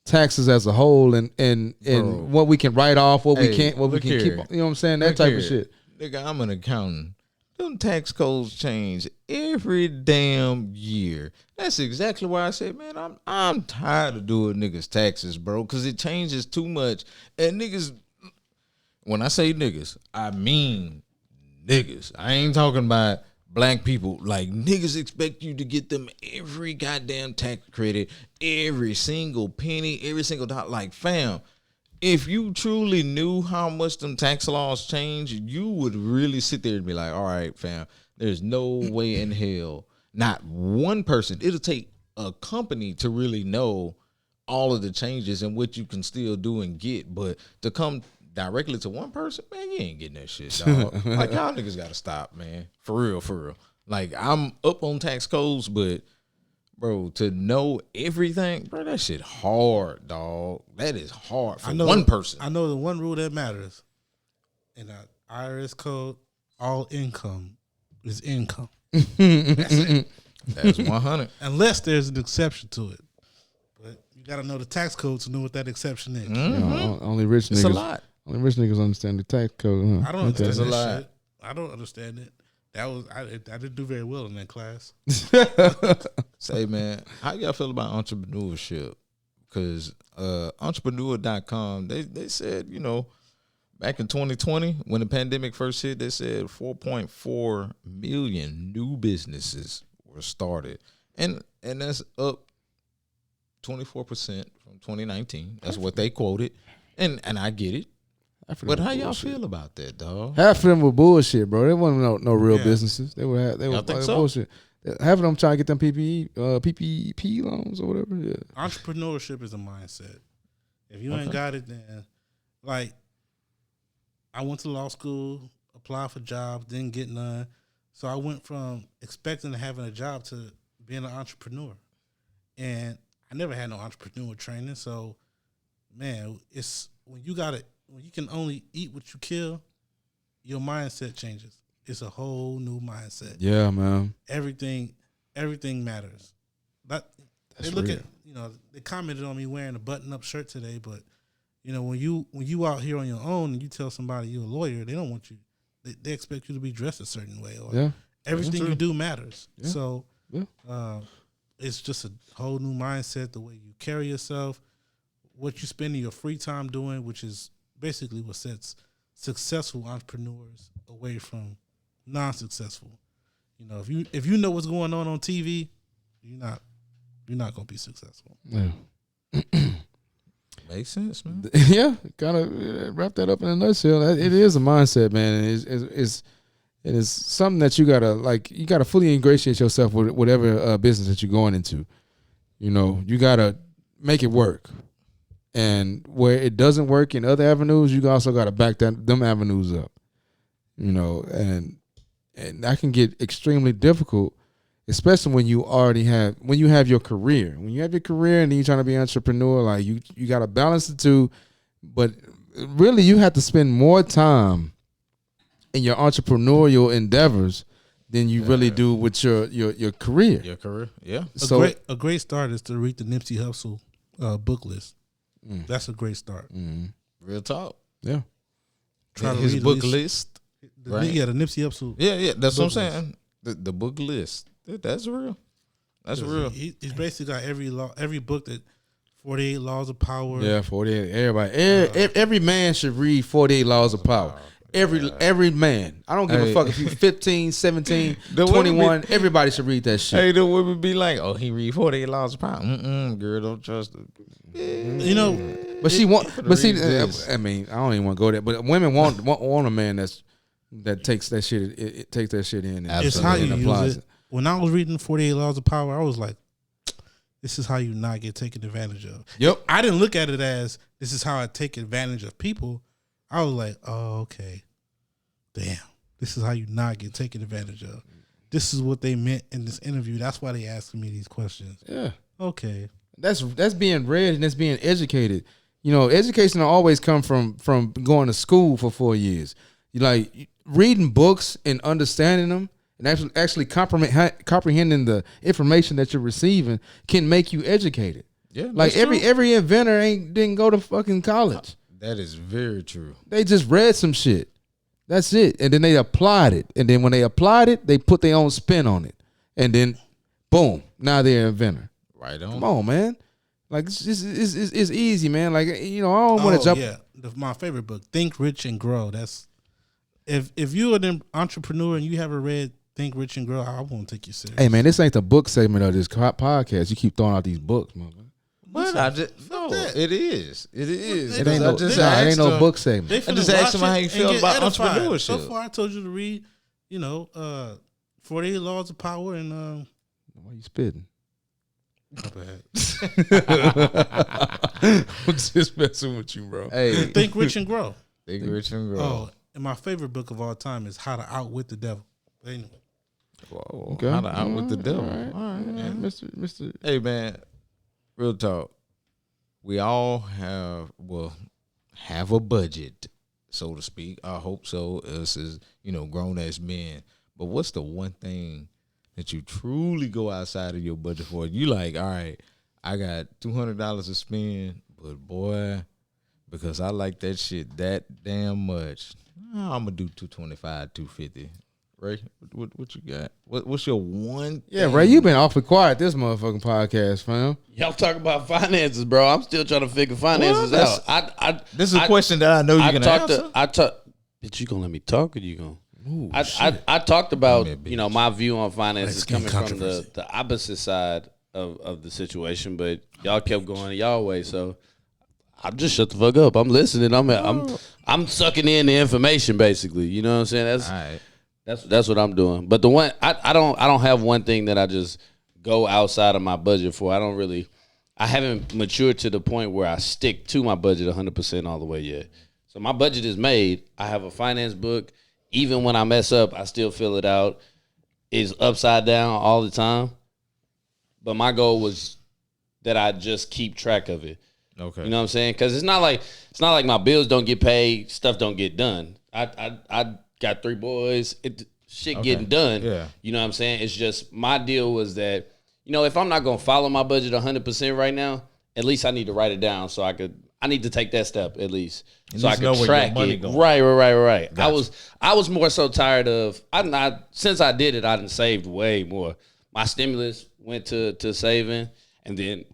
Speaker 1: taxes as a whole, and what we can write off, what we can't, what we
Speaker 4: look
Speaker 1: can
Speaker 4: here.
Speaker 1: keep. You know what I'm saying? That
Speaker 4: Look
Speaker 1: type
Speaker 4: here.
Speaker 1: of shit.
Speaker 4: Nigga, I'm an accountant. Them tax codes change every damn year. That's exactly why I said, man, I'm tired of doing niggas taxes, bro, because it changes too much. And niggas, when I say niggas, I mean niggas. I ain't talking about black people. Like, niggas expect you to get them every goddamn tax credit, every single penny, every single dollar. Like, fam, if you truly knew how much them tax laws change, you would really sit there and be like, all right, fam, there's no way in hell, not one person. It'll take a company to really know all of the changes and what you can still do and get. But to come directly to one person, man, you ain't getting that shit, dog. Like, y'all niggas gotta stop, man. For real, for real. Like, I'm up on tax codes, but bro, to know everything, bro, that shit hard, dog. That is hard for one person.
Speaker 5: I know the one rule that matters in the IRS code: all income is income. That's it.
Speaker 4: That's 100.
Speaker 5: Unless there's an exception to it, but you got to know the tax code to know what that exception is.
Speaker 1: You know, only rich
Speaker 4: It's
Speaker 1: niggas.
Speaker 4: a lot.
Speaker 1: Only rich niggas understand the tax code. Huh?
Speaker 5: I don't understand
Speaker 4: That's a
Speaker 5: that
Speaker 4: lot.
Speaker 5: shit. I don't understand it. I didn't do very well in that class.
Speaker 4: Say, man, how y'all feel about entrepreneurship? Because entrepreneur.com, they said, you know, back in 2020, when the pandemic first hit, they said 4.4 million new businesses were started. And that's up 24% from 2019. That's what they quoted. And I get it. But how y'all feel about that, dog?
Speaker 1: Half of them were bullshit, bro. They wasn't no real businesses. They were
Speaker 4: Y'all think so?
Speaker 1: bullshit. Half of them trying to get them PPP loans or whatever. Yeah.
Speaker 5: Entrepreneurship is a mindset. If you ain't got it, then like I went to law school, applied for jobs, didn't get none. So I went from expecting to having a job to being an entrepreneur. And I never had no entrepreneur training. So man, it's when you can only eat what you kill, your mindset changes. It's a whole new mindset.
Speaker 1: Yeah, man.
Speaker 5: Everything matters. They look at, they commented on me wearing a button-up shirt today, but when you out here on your own and you tell somebody you're a lawyer, they don't want you. They expect you to be dressed a certain way, or everything you do matters. Yeah. So it's just a whole new mindset, the way you carry yourself, what you spend your free time doing, which is basically what sets successful entrepreneurs away from non-successful. If you know what's going on TV, you're not gonna be successful.
Speaker 1: Yeah.
Speaker 4: Makes sense, man.
Speaker 1: Yeah, gotta wrap that up in a nutshell. It is a mindset, man. It is something that you gotta fully ingratiate yourself with whatever business that you're going into. You gotta make it work. And where it doesn't work in other avenues, you also got to back them avenues up, and that can get extremely difficult, especially when you have your career. When you have your career and then you're trying to be an entrepreneur, like you got to balance the two. But really, you have to spend more time in your entrepreneurial endeavors than you really do with your career.
Speaker 4: Your career, yeah.
Speaker 1: So
Speaker 5: a great start is to read the Nipsey Hussle book list. That's a great start.
Speaker 4: Real talk.
Speaker 1: Yeah.
Speaker 5: Try to
Speaker 4: his
Speaker 5: read
Speaker 4: book list. Right.
Speaker 5: Yeah, the Nipsey Hussle.
Speaker 4: Yeah, that's what I'm saying. The book list. That's real. That's real.
Speaker 5: He's basically got every book that 48 Laws of Power.
Speaker 1: Yeah, 48. Everybody, every man should read 48 Laws of Power. Every man. I don't give a fuck if you 15, 17, 21. Everybody should read that shit.
Speaker 4: Hey, the women be like, "Oh, he read 48 Laws of Power." Girl, don't trust her.
Speaker 1: But she want. But see, I mean, I don't even want to go there. But women want a man that takes that shit. It takes that shit in. And
Speaker 5: it's how you
Speaker 1: applies
Speaker 5: use it. When I was reading 48 Laws of Power, I was like, "This is how you not get taken advantage of."
Speaker 1: Yep.
Speaker 5: I didn't look at it as this is how I take advantage of people. I was like, "Oh, okay, damn." This is how you not get taken advantage of. This is what they meant in this interview. That's why they asking me these questions.
Speaker 1: Yeah.
Speaker 5: Okay.
Speaker 1: That's being read and that's being educated. You know, education will always come from going to school for 4 years. You like reading books and understanding them and actually comprehending the information that you're receiving can make you educated.
Speaker 4: Yeah,
Speaker 1: like every inventor didn't go to fucking college.
Speaker 4: That is very true.
Speaker 1: They just read some shit. That's it. And then they applied it. And then when they applied it, they put their own spin on it. And then boom, now they're an inventor.
Speaker 4: Right on.
Speaker 1: Come on, man. Like it's easy, man. Like, you know, I don't want to jump.
Speaker 5: Yeah, my favorite book, Think Rich and Grow. That's if you're an entrepreneur and you haven't read Think Rich and Grow, I won't take you serious.
Speaker 1: Hey, man, this ain't the book segment of this podcast. You keep throwing out these books, man.
Speaker 4: But it is. It is.
Speaker 1: It ain't no book segment.
Speaker 5: They
Speaker 4: I just asked him how he feel about entrepreneurship.
Speaker 5: So far, I told you to read, 48 Laws of Power and
Speaker 1: Why you spitting?
Speaker 5: My bad.
Speaker 1: I'm just messing with you, bro.
Speaker 4: Hey,
Speaker 5: Think Rich and Grow.
Speaker 4: Think Rich and Grow.
Speaker 5: Oh, and my favorite book of all time is How to Outwit the Devil. But anyway.
Speaker 4: Whoa.
Speaker 1: Okay.
Speaker 4: How to Outwit the Devil.
Speaker 1: All right.
Speaker 4: Yeah.
Speaker 1: Mr.
Speaker 4: Hey, man, real talk. We all have a budget, so to speak. I hope so. Us as, grown as men. But what's the one thing that you truly go outside of your budget for? You like, all right, I got $200 to spend, but boy, because I like that shit that damn much, I'm gonna do $225, $250. Ray, what you got? What's your one?
Speaker 1: Yeah, Ray, you been awfully quiet this motherfucking podcast, fam.
Speaker 2: Y'all talk about finances, bro. I'm still trying to figure finances out.
Speaker 4: This is a question that I know you're gonna answer.
Speaker 2: Bitch, you gonna let me talk or you gonna? Ooh, I talked about my view on finances coming from the opposite side of the situation, but y'all kept going y'all way, so I just shut the fuck up. I'm listening. I'm sucking in the information basically. You know what I'm saying? That's
Speaker 4: all right.
Speaker 2: That's what I'm doing. But the one I don't have one thing that I just go outside of my budget for. I haven't matured to the point where I stick to my budget 100% all the way yet. So my budget is made. I have a finance book. Even when I mess up, I still fill it out. It's upside down all the time. But my goal was that I just keep track of it.
Speaker 4: Okay.
Speaker 2: You know what I'm saying? Because it's not like my bills don't get paid, stuff don't get done. I got 3 boys, getting done.
Speaker 4: Yeah.
Speaker 2: You know what I'm saying? It's just my deal was that, if I'm not gonna follow my budget 100% right now, at least I need to write it down so I need to take that step at least. So I can track it. Right. Gotcha. I was more so tired of since I did it, I done saved way more. My stimulus went to saving, and then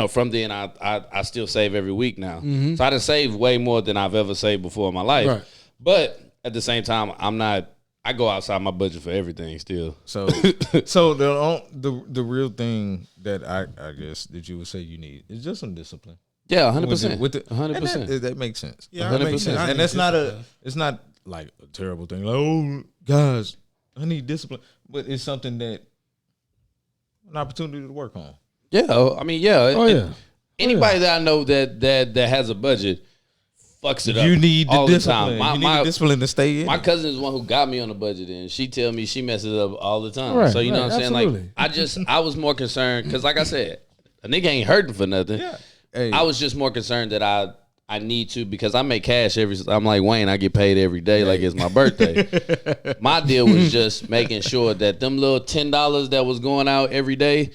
Speaker 2: from then I still save every week now. Mm-hmm. So I done saved way more than I've ever saved before in my life. Right. But at the same time, I go outside my budget for everything still.
Speaker 4: So the real thing that I guess that you would say you need is just some discipline.
Speaker 2: Yeah, 100%.
Speaker 4: 100%. That makes sense.
Speaker 5: Yeah,
Speaker 2: 100%.
Speaker 4: And that's it's not like a terrible thing. Like, oh, guys, I need discipline. But it's something that an opportunity to work on.
Speaker 2: Yeah, I mean, yeah.
Speaker 1: Oh, yeah.
Speaker 2: Anybody that I know that has a budget fucks it up.
Speaker 4: You need the
Speaker 2: all
Speaker 4: discipline.
Speaker 2: The time.
Speaker 4: You need the discipline to stay in.
Speaker 2: My cousin is the one who got me on the budget, and she tell me she messes up all the time.
Speaker 1: Right,
Speaker 2: so you know what I'm
Speaker 1: absolutely.
Speaker 2: saying? Like I was more concerned because, like I said, a nigga ain't hurting for nothing.
Speaker 4: Yeah. Hey.
Speaker 2: I was just more concerned that I need to, because I make cash I'm like Wayne, I get paid every day like it's my birthday. My deal was just making sure that them little $10 that was going out every day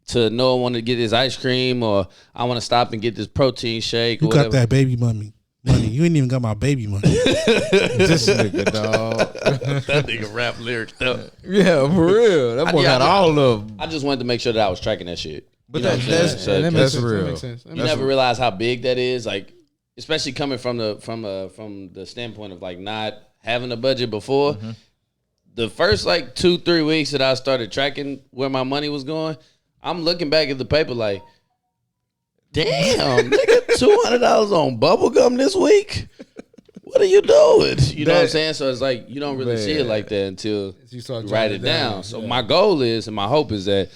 Speaker 2: to know I want to get this ice cream, or I want to stop and get this protein shake.
Speaker 5: You got that baby money. You ain't even got my baby money.
Speaker 4: This nigga, dog.
Speaker 2: That nigga rap lyrics though.
Speaker 4: Yeah, for real. That boy got all of them.
Speaker 2: I just wanted to make sure that I was tracking that shit.
Speaker 4: But
Speaker 2: that's
Speaker 4: real.
Speaker 1: That makes sense.
Speaker 2: You never realize how big that is, like, especially coming from the standpoint of like not having a budget before. Mm-hmm. The first like 2-3 weeks that I started tracking where my money was going, I'm looking back at the paper like, damn, nigga, $200 on bubble gum this week. What are you doing? You know what I'm saying? So it's like you don't really see it like that until you write it down. So my goal is, and my hope is that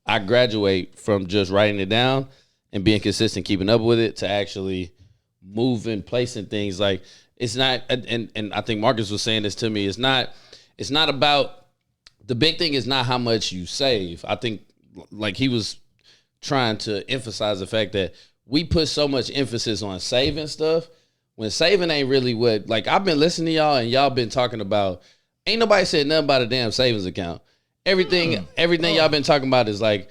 Speaker 2: I graduate from just writing it down and being consistent, keeping up with it, to actually moving, placing things. Like It's not, and I think Marcus was saying this to me. It's not about, the big thing is not how much you save. I think like he was trying to emphasize the fact that we put so much emphasis on saving stuff when saving ain't really what, like I've been listening to y'all and y'all been talking about, ain't nobody said nothing about a damn savings account. Everything y'all been talking about is like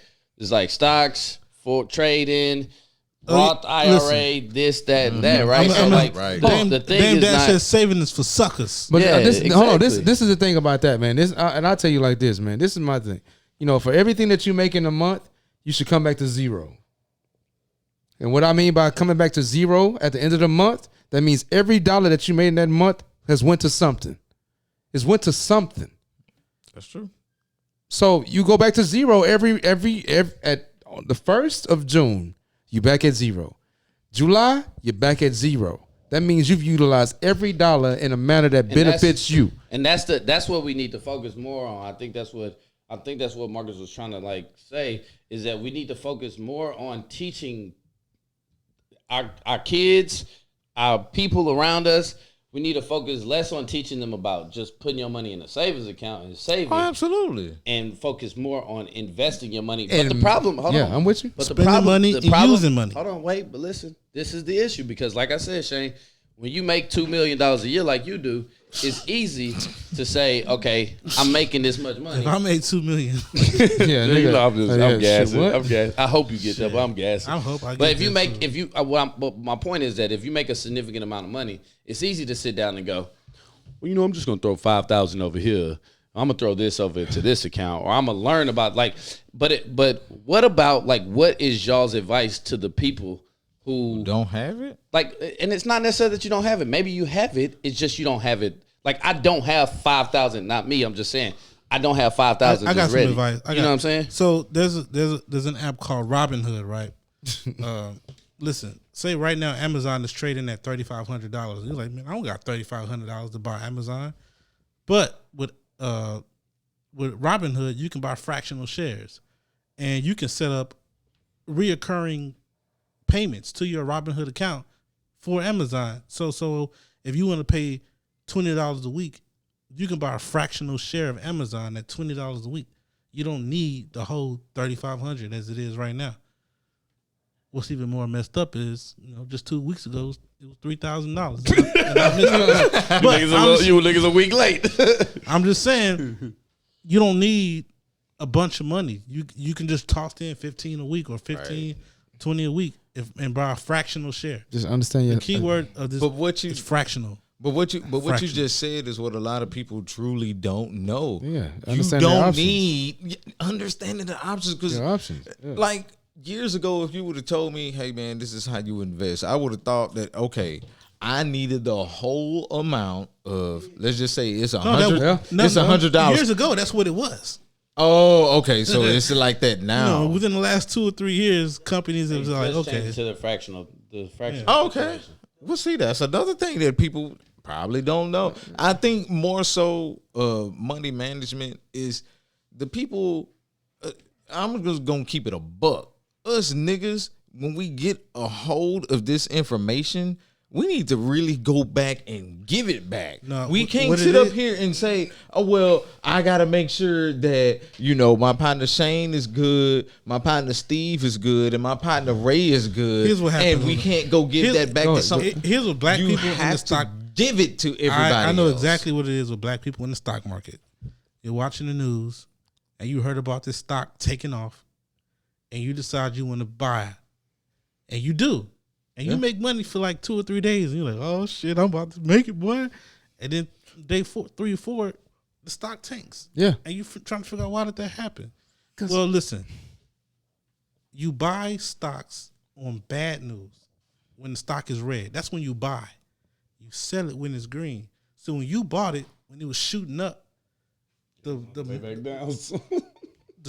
Speaker 2: stocks, for trading, Roth IRA, this, that, and that, right? So like, the thing is
Speaker 5: Dad
Speaker 2: not,
Speaker 5: says saving is for suckers.
Speaker 1: But
Speaker 2: Yeah,
Speaker 1: hold on,
Speaker 2: exactly.
Speaker 1: this is the thing about that, man. This and I'll tell you like this, man. This is my thing. You know, for everything that you make in a month, you should come back to zero. And what I mean by coming back to zero at the end of the month, that means every dollar that you made in that month has went to something. It's went to something.
Speaker 4: That's true.
Speaker 1: So you go back to zero every at the 1st of June, you back at zero. July, you're back at zero. That means you've utilized every dollar in a manner that benefits you.
Speaker 2: And that's what we need to focus more on. I think that's what Marcus was trying to like say, is that we need to focus more on teaching our kids, our people around us. We need to focus less on teaching them about just putting your money in a savings account and saving.
Speaker 4: Oh, absolutely.
Speaker 2: And focus more on investing your money. But the problem, hold on.
Speaker 1: I'm with you.
Speaker 2: But
Speaker 5: Spending money and using money.
Speaker 2: Hold on, wait, but listen, this is the issue because like I said, Shane, when you make $2 million a year like you do, it's easy to say, okay, I'm making this much money.
Speaker 5: If I made $2 million,
Speaker 1: Yeah,
Speaker 2: You know,
Speaker 1: nigga.
Speaker 2: I'm gassing.
Speaker 1: Shit, what?
Speaker 2: I'm gassing. I hope you get that, but I'm gassing.
Speaker 5: I hope I get
Speaker 2: But if you
Speaker 5: that
Speaker 2: make,
Speaker 5: too.
Speaker 2: but my point is that if you make a significant amount of money, it's easy to sit down and go, well, you know, I'm just gonna throw $5,000 over here. I'm gonna throw this over to this account, or I'm gonna learn about like. But what about like what is y'all's advice to the people who
Speaker 4: Don't have it?
Speaker 2: like? And it's not necessarily that you don't have it. Maybe you have it. It's just you don't have it. Like I don't have 5,000. Not me. I'm just saying I don't have 5,000.
Speaker 5: I got
Speaker 2: just
Speaker 5: some
Speaker 2: ready.
Speaker 5: advice.
Speaker 2: You know what I'm saying?
Speaker 5: So there's an app called Robinhood, right? Listen, say right now Amazon is trading at $3,500. You're like, man, I don't got $3,500 to buy Amazon. But with Robinhood, you can buy fractional shares, and you can set up reoccurring payments to your Robinhood account for Amazon. So if you want to pay $20 a week, you can buy a fractional share of Amazon at $20 a week. You don't need the whole $3,500 as it is right now. What's even more messed up is, you know, just 2 weeks ago it was $3,000.
Speaker 2: You were niggas a week late.
Speaker 5: I'm just saying, you don't need a bunch of money. You can just toss in 15 a week or 15, 20 a week and buy a fractional share.
Speaker 1: Just understand your
Speaker 5: The key word of this is fractional.
Speaker 4: But what you
Speaker 5: Fraction.
Speaker 4: just said is what a lot of people truly don't know.
Speaker 1: Yeah,
Speaker 4: you
Speaker 1: understand their
Speaker 4: don't
Speaker 1: options.
Speaker 4: need understanding the options because
Speaker 1: Your options. Yeah.
Speaker 4: like years ago, if you would have told me, "Hey man, this is how you invest," I would have thought that okay, I needed the whole amount of, let's just say it's $100. It's $100.
Speaker 5: Years ago, that's what it was.
Speaker 4: Oh, okay. So it's like that
Speaker 5: You
Speaker 4: now.
Speaker 5: know, within the last 2 or 3 years, companies have like,
Speaker 2: Let's change
Speaker 5: okay,
Speaker 2: it to the fractional.
Speaker 4: Oh, okay. Well, see, that's another thing that people probably don't know. I think more so money management is the people, I'm just going to keep it a buck. Us niggas, when we get a hold of this information, we need to really go back and give it back.
Speaker 5: No,
Speaker 4: we can't
Speaker 5: what
Speaker 4: sit
Speaker 5: it
Speaker 4: up
Speaker 5: is-
Speaker 4: here and say, oh, well, I got to make sure that, you know, my partner Shane is good, my partner Steve is good, and my partner Ray is good.
Speaker 5: Here's what happens
Speaker 4: and we
Speaker 5: on the-
Speaker 4: can't go give
Speaker 5: Here's-
Speaker 4: that back
Speaker 1: go
Speaker 4: to
Speaker 1: ahead.
Speaker 4: some.
Speaker 5: Here's what black
Speaker 4: You
Speaker 5: people in
Speaker 4: have
Speaker 5: the stock.
Speaker 4: to give it to everybody.
Speaker 5: I know
Speaker 4: else.
Speaker 5: exactly what it is with black people in the stock market. You're watching the news and you heard about this stock taking off, and you decide you want to buy it, and you do. And you make money for like 2 or 3 days, and you're like, "Oh shit, I'm about to make it, boy!" And then day 3 or 4, the stock tanks.
Speaker 1: Yeah.
Speaker 5: And you trying to figure out why did that happen? Well, listen, you buy stocks on bad news when the stock is red. That's when you buy. You sell it when it's green. So when you bought it, when it was shooting up, the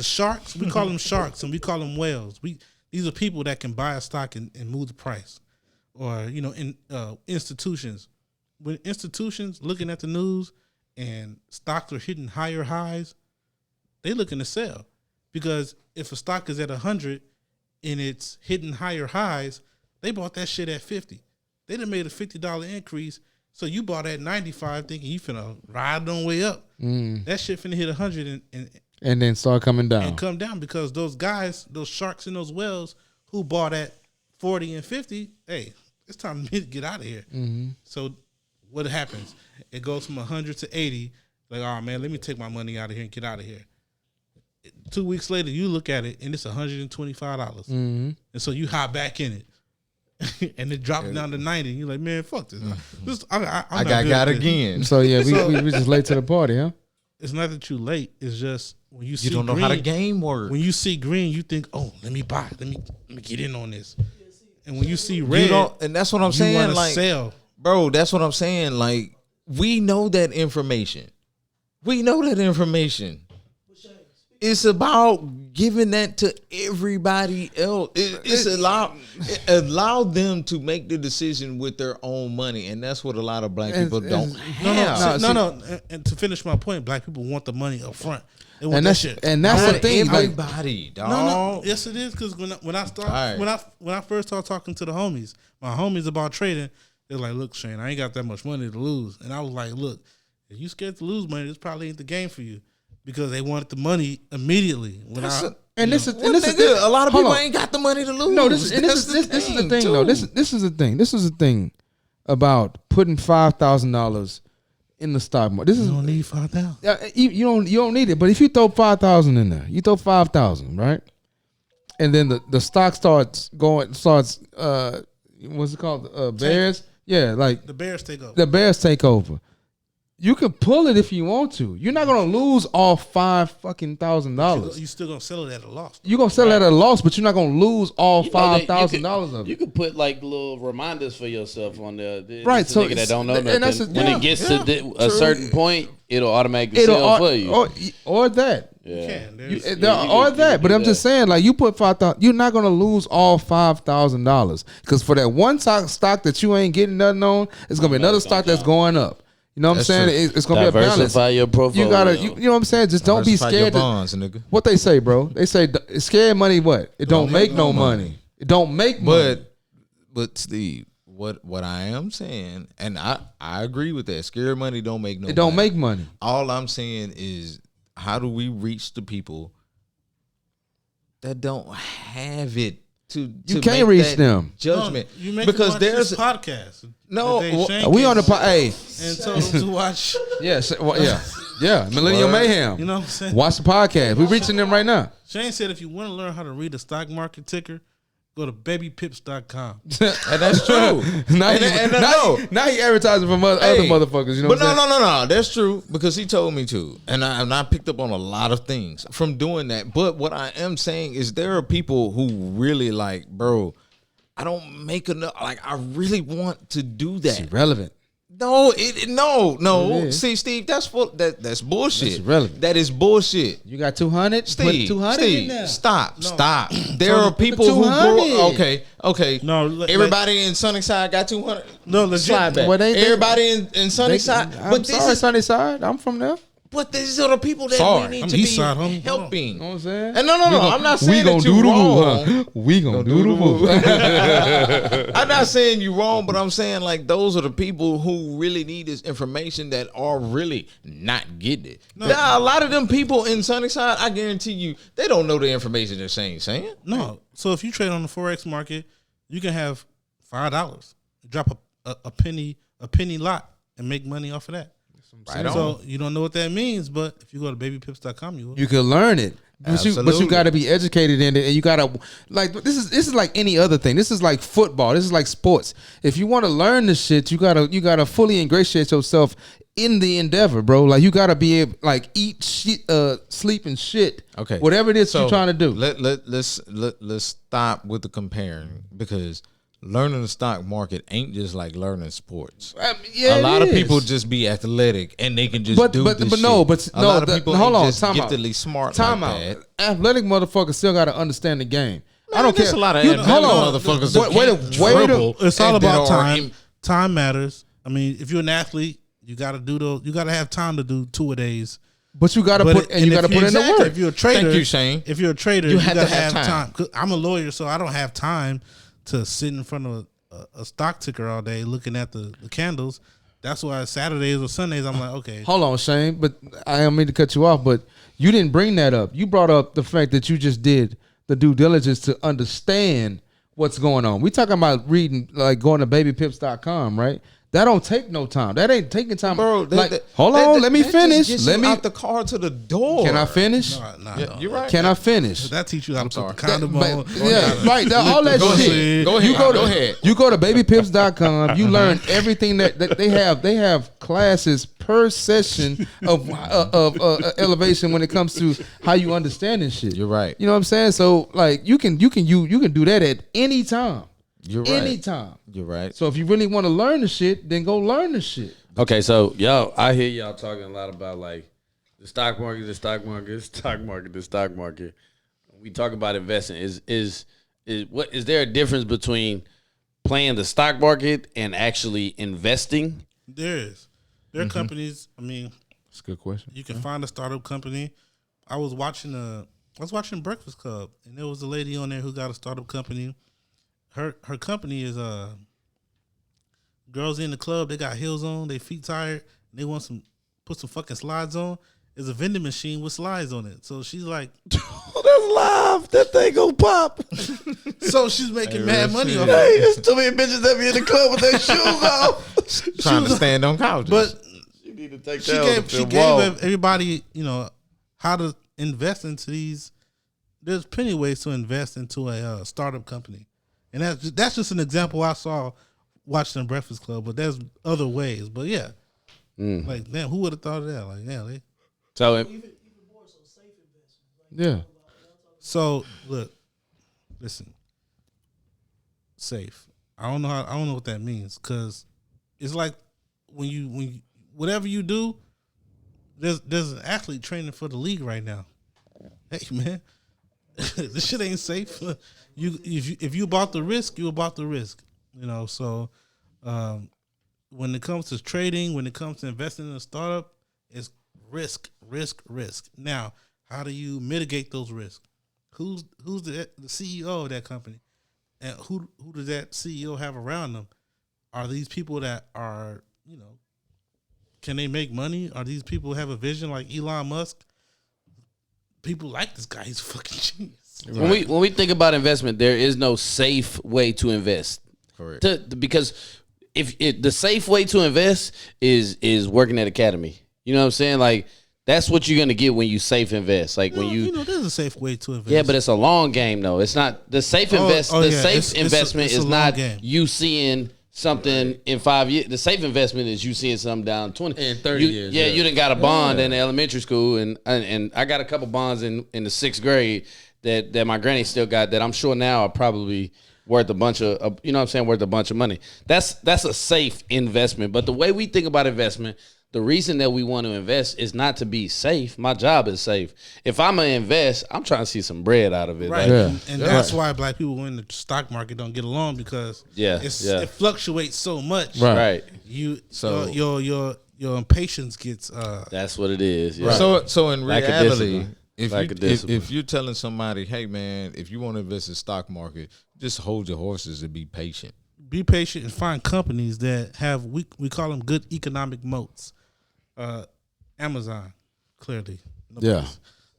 Speaker 5: sharks, we call them sharks and we call them whales. These are people that can buy a stock and move the price. Or, you know, in institutions. When institutions looking at the news and stocks are hitting higher highs, they looking to sell. Because if a stock is at 100 and it's hitting higher highs, they bought that shit at 50. They done made a $50 increase So you bought at 95 thinking you finna ride on way up. That shit finna hit 100
Speaker 1: and then start coming down.
Speaker 5: and come down because those guys, those sharks in those wells who bought at 40 and 50, hey, it's time to get out of here. So what happens? It goes from 100 to 80. Like, oh man, let me take my money out of here and get out of here. 2 weeks later, you look at it and it's $125, and so you hop back in it, and it drops down to 90. And you're like, man, fuck this. I
Speaker 4: got again.
Speaker 1: So yeah, we just late to the party, huh?
Speaker 5: It's not that you late. It's just when you see
Speaker 4: You don't know
Speaker 5: green,
Speaker 4: how the game works.
Speaker 5: When you see green, you think, oh, let me buy. Let me get in on this. And when you see red,
Speaker 4: You don't, and that's what I'm
Speaker 5: you
Speaker 4: saying.
Speaker 5: want to
Speaker 4: Like,
Speaker 5: sell.
Speaker 4: bro, that's what I'm saying. Like, we know that information. We know that information. It's about giving that to everybody else. It's allow them to make the decision with their own money, and that's what a lot of black people don't have.
Speaker 5: No. And to finish my point, black people want the money up front. They want
Speaker 1: And
Speaker 5: that
Speaker 1: that's
Speaker 5: shit.
Speaker 1: and that's the
Speaker 4: Not
Speaker 1: thing. Like,
Speaker 4: everybody, dog.
Speaker 5: No, yes it is because when I start
Speaker 4: Right.
Speaker 5: when I first started talking to the homies, my homies about trading, they're like, "Look, Shane, I ain't got that much money to lose," and I was like, "Look, if you scared to lose money, this probably ain't the game for you," because they wanted the money immediately. When
Speaker 4: That's
Speaker 5: I
Speaker 1: and this is
Speaker 4: Well,
Speaker 1: and this is
Speaker 4: nigga, a lot of
Speaker 1: hold
Speaker 4: people
Speaker 1: on.
Speaker 4: ain't got the money to lose.
Speaker 1: No, this is the thing though. This is the thing. This is the thing about putting $5,000 in the stock market. This is
Speaker 5: you don't need 5,000.
Speaker 1: you don't need it. But if you throw 5,000 in there, you throw 5,000, right? And then the stock starts what's it called? Bears? Yeah, like
Speaker 5: The Bears take over.
Speaker 1: the Bears take over. You can pull it if you want to. You're not gonna lose all $5,000.
Speaker 5: You still gonna sell it at a loss.
Speaker 1: You're gonna sell it at a loss, but you're not gonna lose all
Speaker 2: You know that
Speaker 1: $5,000 of
Speaker 2: You
Speaker 1: it.
Speaker 2: could put like little reminders for yourself on there.
Speaker 1: Right,
Speaker 2: So
Speaker 1: so
Speaker 2: nigga that
Speaker 1: it's-
Speaker 2: don't know
Speaker 1: and
Speaker 2: nothing,
Speaker 1: that's
Speaker 2: when
Speaker 1: yeah,
Speaker 2: it gets
Speaker 1: yeah,
Speaker 2: to a certain point, it'll automatically
Speaker 1: It'll
Speaker 2: sell for you.
Speaker 1: or that.
Speaker 2: Yeah.
Speaker 5: Can.
Speaker 1: You,
Speaker 5: There's-
Speaker 1: or that, but I'm just saying, like you put 5,000, you're not gonna lose all $5,000 because for that one stock that you ain't getting nothing on, it's gonna be another stock that's going up. You know what I'm saying?
Speaker 4: That's
Speaker 1: It's gonna be a balance.
Speaker 2: Diversify your portfolio.
Speaker 1: You gotta, you know what I'm saying? Just don't be
Speaker 4: Diversify your
Speaker 1: scared.
Speaker 4: bonds, nigga.
Speaker 1: What they say, bro? They say scared money. What? It don't make no money. It don't make money.
Speaker 4: But Steve, what I am saying, and I agree with that. Scared money don't make no.
Speaker 1: It don't
Speaker 4: money.
Speaker 1: make money.
Speaker 4: All I'm saying is, how do we reach the people that don't have it to
Speaker 1: You
Speaker 4: make
Speaker 1: can't reach
Speaker 4: that
Speaker 1: them.
Speaker 4: judgment?
Speaker 5: No, you make
Speaker 4: because
Speaker 5: them watch
Speaker 4: there's
Speaker 5: this podcast.
Speaker 4: No,
Speaker 5: that Shane
Speaker 1: We
Speaker 5: came
Speaker 1: on the hey,
Speaker 5: and told them to watch.
Speaker 1: yeah, Millennial Mayhem.
Speaker 5: You know what I'm saying?
Speaker 1: Watch the podcast. We reaching them right now.
Speaker 5: Shane said if you want to learn how to read the stock market ticker, go to babypips.com.
Speaker 4: and that's true.
Speaker 1: Now he advertising from other motherfuckers. You know
Speaker 4: But
Speaker 1: what I'm saying?
Speaker 4: no, that's true because he told me to, and I picked up on a lot of things from doing that. But what I am saying is there are people who really like, bro, I don't make enough. Like, I really want to do that.
Speaker 1: It's irrelevant.
Speaker 4: No,
Speaker 1: It is.
Speaker 4: See, Steve, that's that's bullshit.
Speaker 1: That's irrelevant.
Speaker 4: That is bullshit.
Speaker 1: You got 200.
Speaker 4: Steve,
Speaker 1: Put 200
Speaker 4: Steve,
Speaker 1: in there.
Speaker 4: stop. There
Speaker 1: Tony,
Speaker 4: are
Speaker 1: put the
Speaker 4: people who
Speaker 1: 200.
Speaker 4: grew. Okay.
Speaker 5: No,
Speaker 4: everybody in Sunnyside got 200.
Speaker 5: No, legit.
Speaker 4: Slide back.
Speaker 1: Well, they-
Speaker 4: Everybody in Sunnyside.
Speaker 1: I'm sorry, Sunnyside. I'm from there.
Speaker 4: But these are the people that
Speaker 5: Sorry,
Speaker 4: we need
Speaker 5: I'm
Speaker 4: to be
Speaker 5: east side, homie.
Speaker 4: helping.
Speaker 1: You know what I'm saying?
Speaker 4: And no, I'm not saying
Speaker 1: we gonna
Speaker 4: that
Speaker 1: do
Speaker 4: you
Speaker 1: the
Speaker 4: wrong.
Speaker 1: woo, huh? We gonna do the woo.
Speaker 4: I'm not saying you wrong, but I'm saying like those are the people who really need this information that are really not getting it. Now, a lot of them people in Sunnyside, I guarantee you, they don't know the information they're saying.
Speaker 5: No. So if you trade on the Forex market, you can have $5. Drop a penny lot and make money off of that.
Speaker 4: Right on.
Speaker 5: So you don't know what that means, but if you go to babypips.com, you will.
Speaker 1: You can learn it. But you
Speaker 4: Absolutely.
Speaker 1: got to be educated in it, and you got to like this is like any other thing. This is like football. This is like sports. If you want to learn this shit, you gotta fully ingratiate yourself in the endeavor, bro. Like you gotta be able like eat shit, sleep and shit.
Speaker 4: Okay,
Speaker 1: whatever it is
Speaker 4: so
Speaker 1: you're trying to do.
Speaker 4: Let's stop with the comparing because learning the stock market ain't just like learning sports.
Speaker 1: Yeah,
Speaker 4: a lot
Speaker 1: it
Speaker 4: of people
Speaker 1: is.
Speaker 4: just be athletic and they can just do
Speaker 1: But
Speaker 4: this
Speaker 1: no,
Speaker 4: shit.
Speaker 1: but
Speaker 4: a lot of
Speaker 1: the-
Speaker 4: people
Speaker 1: hold
Speaker 4: ain't
Speaker 1: on,
Speaker 4: just
Speaker 1: time out.
Speaker 4: giftedly smart
Speaker 1: Time
Speaker 4: like
Speaker 1: out.
Speaker 4: that.
Speaker 1: Athletic motherfuckers still got to understand the game. I don't
Speaker 4: there's
Speaker 1: care.
Speaker 4: a lot of
Speaker 1: You-
Speaker 4: athletic
Speaker 1: hold on.
Speaker 4: motherfuckers who
Speaker 1: Wait,
Speaker 4: can't
Speaker 1: wait,
Speaker 4: dribble.
Speaker 5: It's all
Speaker 4: and that
Speaker 5: about
Speaker 4: are
Speaker 5: time. Time matters. I mean, if you're an athlete, you got to do those. You got to have time to do 2 a days.
Speaker 1: But you got to put and you got to put in the work.
Speaker 5: If you're a trader,
Speaker 4: Thank you, Shane.
Speaker 5: If you're a trader,
Speaker 4: You
Speaker 5: you
Speaker 4: have
Speaker 5: got
Speaker 4: to have time.
Speaker 5: 'Cause I'm a lawyer, so I don't have time to sit in front of a stock ticker all day looking at the candles. That's why Saturdays or Sundays I'm like, okay.
Speaker 1: Hold on, Shane, but I don't mean to cut you off, but you didn't bring that up. You brought up the fact that you just did the due diligence to understand what's going on. We talking about reading, like going to babypips.com, right? That don't take no time. That ain't taking time.
Speaker 4: Bro,
Speaker 1: hold on, let me finish.
Speaker 4: Let me out the car to the door.
Speaker 1: Can I finish?
Speaker 5: No.
Speaker 4: You're right.
Speaker 1: Can I finish?
Speaker 5: That teach you how to put the
Speaker 1: That-
Speaker 5: condom
Speaker 1: but-
Speaker 5: on.
Speaker 1: yeah, right. All that
Speaker 5: Go
Speaker 1: shit.
Speaker 5: ahead.
Speaker 4: Go ahead.
Speaker 1: Go ahead. You go to babypips.com. You learn everything that they have. They have classes per session of elevation when it comes to how you understand this shit.
Speaker 4: You're right.
Speaker 1: You know what I'm saying? So like you can do that at any time.
Speaker 4: You're right.
Speaker 1: Anytime.
Speaker 4: You're right.
Speaker 1: So if you really want to learn the shit, then go learn the shit.
Speaker 2: Okay, so y'all, I hear y'all talking a lot about like the stock market, the stock market, the stock market, the stock market. We talk about investing. Is there a difference between playing the stock market and actually investing?
Speaker 5: There is. There are companies. I mean,
Speaker 1: That's a good question.
Speaker 5: you can find a startup company. I was watching Breakfast Club, and there was a lady on there who got a startup company. Her company is girls in the club. They got heels on. They feet tired. And they want put some fucking slides on. There's a vending machine with slides on it. So she's like,
Speaker 2: Oh, that's live. That thing go pop.
Speaker 5: so she's making mad money off it.
Speaker 2: Hey, there's too many bitches that be in the club with their shoes off.
Speaker 4: Trying to stand on couches.
Speaker 5: But
Speaker 2: You need to take
Speaker 5: she
Speaker 2: that
Speaker 5: gave everybody, how to invest into these. There's plenty of ways to invest into a startup company, and that's just an example I saw watching the Breakfast Club. But there's other ways. But yeah, like damn, who would have thought of that? Like yeah,
Speaker 2: So
Speaker 7: Even more so safe investments. Like,
Speaker 1: Yeah.
Speaker 5: so look, listen, safe. I don't know what that means because it's like when you whatever you do, there's an athlete training for the league right now. Hey man, this shit ain't safe. If you bought the risk, you bought the risk. So when it comes to trading, when it comes to investing in a startup, it's risk. Now, how do you mitigate those risks? Who's the CEO of that company, and who does that CEO have around them? Are these people that are can they make money? Are these people have a vision like Elon Musk? People like this guy. He's a fucking genius.
Speaker 2: when we think about investment, there is no safe way to invest.
Speaker 4: Correct.
Speaker 2: Because if the safe way to invest is working at Academy. You know what I'm saying? Like that's what you're gonna get when you safe invest. Like when you
Speaker 5: there's a safe way to invest.
Speaker 2: yeah, but it's a long game though. It's not the safe investment
Speaker 5: it's a
Speaker 2: is
Speaker 5: long
Speaker 2: not
Speaker 5: game.
Speaker 2: you seeing something in 5 years. The safe investment is you seeing something down 20
Speaker 1: In 30 years,
Speaker 2: Yeah,
Speaker 1: yeah.
Speaker 2: you done got a bond in elementary school, and I got a couple bonds in the 6th grade that my granny still got that I'm sure now are probably worth a bunch of worth a bunch of money. That's a safe investment. But the way we think about investment, the reason that we want to invest is not to be safe. My job is safe. If I'm gonna invest, I'm trying to see some bread out of it.
Speaker 5: Right,
Speaker 2: Like,
Speaker 5: and that's why black people in the stock market don't get along because it fluctuates so much.
Speaker 2: right.
Speaker 5: Your impatience gets.
Speaker 2: That's what it is. Yeah.
Speaker 4: So in
Speaker 2: Lack of
Speaker 4: reality,
Speaker 2: discipline.
Speaker 4: if you're telling somebody, hey man, if you want to invest in stock market, just hold your horses and be patient.
Speaker 5: Be patient and find companies that have we call them good economic moats. Amazon, clearly.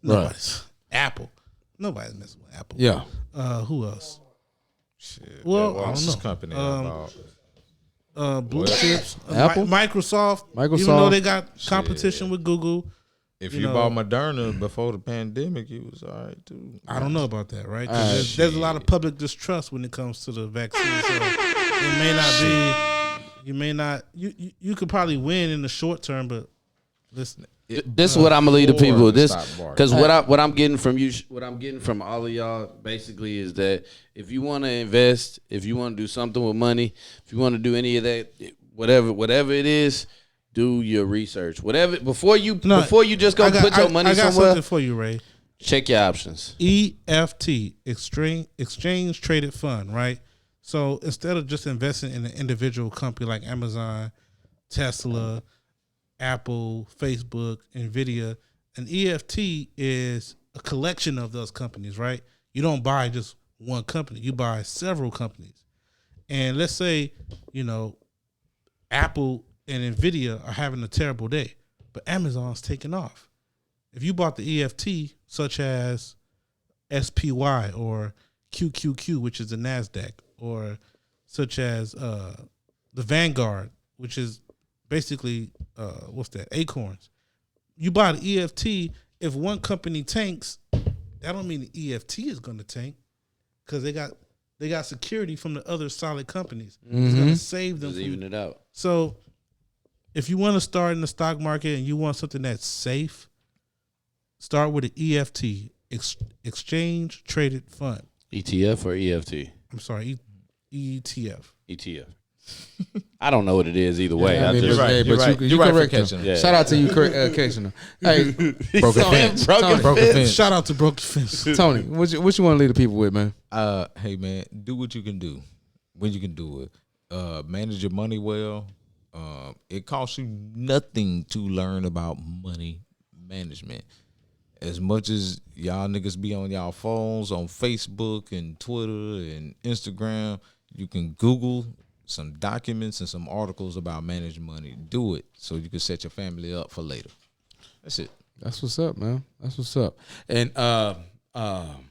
Speaker 5: Nobody's. Apple. Nobody's messing with Apple.
Speaker 1: Yeah.
Speaker 5: Who else?
Speaker 4: Shit.
Speaker 5: Well,
Speaker 4: Yeah,
Speaker 5: I
Speaker 4: what's
Speaker 5: don't
Speaker 4: this
Speaker 5: know.
Speaker 4: company about?
Speaker 5: Blue chips.
Speaker 1: Apple?
Speaker 5: Microsoft. Even
Speaker 1: Microsoft.
Speaker 5: though they got competition with Google.
Speaker 4: If
Speaker 5: you
Speaker 4: you
Speaker 5: know-
Speaker 4: bought Moderna before the pandemic, it was all right too.
Speaker 5: I don't know about that, right? 'Cause there's a lot of public distrust when it comes to the vaccine. So it may not be. You may not. You could probably win in the short term, but listen.
Speaker 2: This is what I'm gonna lead the people.
Speaker 4: Or
Speaker 2: This
Speaker 4: stock market.
Speaker 2: because what I'm getting from you, what I'm getting from all of y'all, basically is that if you want to invest, if you want to do something with money, if you want to do any of that, whatever it is, do your research. Whatever before you just go put your money
Speaker 5: I got
Speaker 2: somewhere.
Speaker 5: something for you, Ray.
Speaker 2: Check your options.
Speaker 5: EFT, exchange traded fund, right? So instead of just investing in an individual company like Amazon, Tesla, Apple, Facebook, Nvidia, an EFT is a collection of those companies, right? You don't buy just one company, you buy several companies. And let's say, Apple and Nvidia are having a terrible day, but Amazon's taking off. If you bought the EFT, such as SPY or QQQ, which is the NASDAQ, or such as the Vanguard, which is basically, Acorns. You buy the EFT, if one company tanks, that don't mean the EFT is going to tank because they got security from the other solid companies. It's going to save them.
Speaker 2: Just even it out.
Speaker 5: So if you want to start in the stock market and you want something that's safe, start with an EFT, Exchange Traded Fund.
Speaker 2: ETF or EFT?
Speaker 5: I'm sorry, ETF.
Speaker 2: ETF. I don't know what it is either way.
Speaker 1: I mean,
Speaker 2: just,
Speaker 1: but
Speaker 4: You're right.
Speaker 1: you
Speaker 4: You're right for
Speaker 1: correct
Speaker 4: catching
Speaker 1: him.
Speaker 4: it.
Speaker 2: Yeah.
Speaker 1: Shout out to you, catching him. Hey,
Speaker 4: Broken fence. Broken fence.
Speaker 5: Shout out to Broken Fence.
Speaker 1: Tony, what you want to leave the people with, man?
Speaker 4: Hey man, do what you can do when you can do it. Manage your money well. It costs you nothing to learn about money management. As much as y'all niggas be on y'all phones, on Facebook and Twitter and Instagram, you can Google some documents and some articles about managing money. Do it so you can set your family up for later. That's it.
Speaker 1: That's what's up, man. That's what's up. And what I'm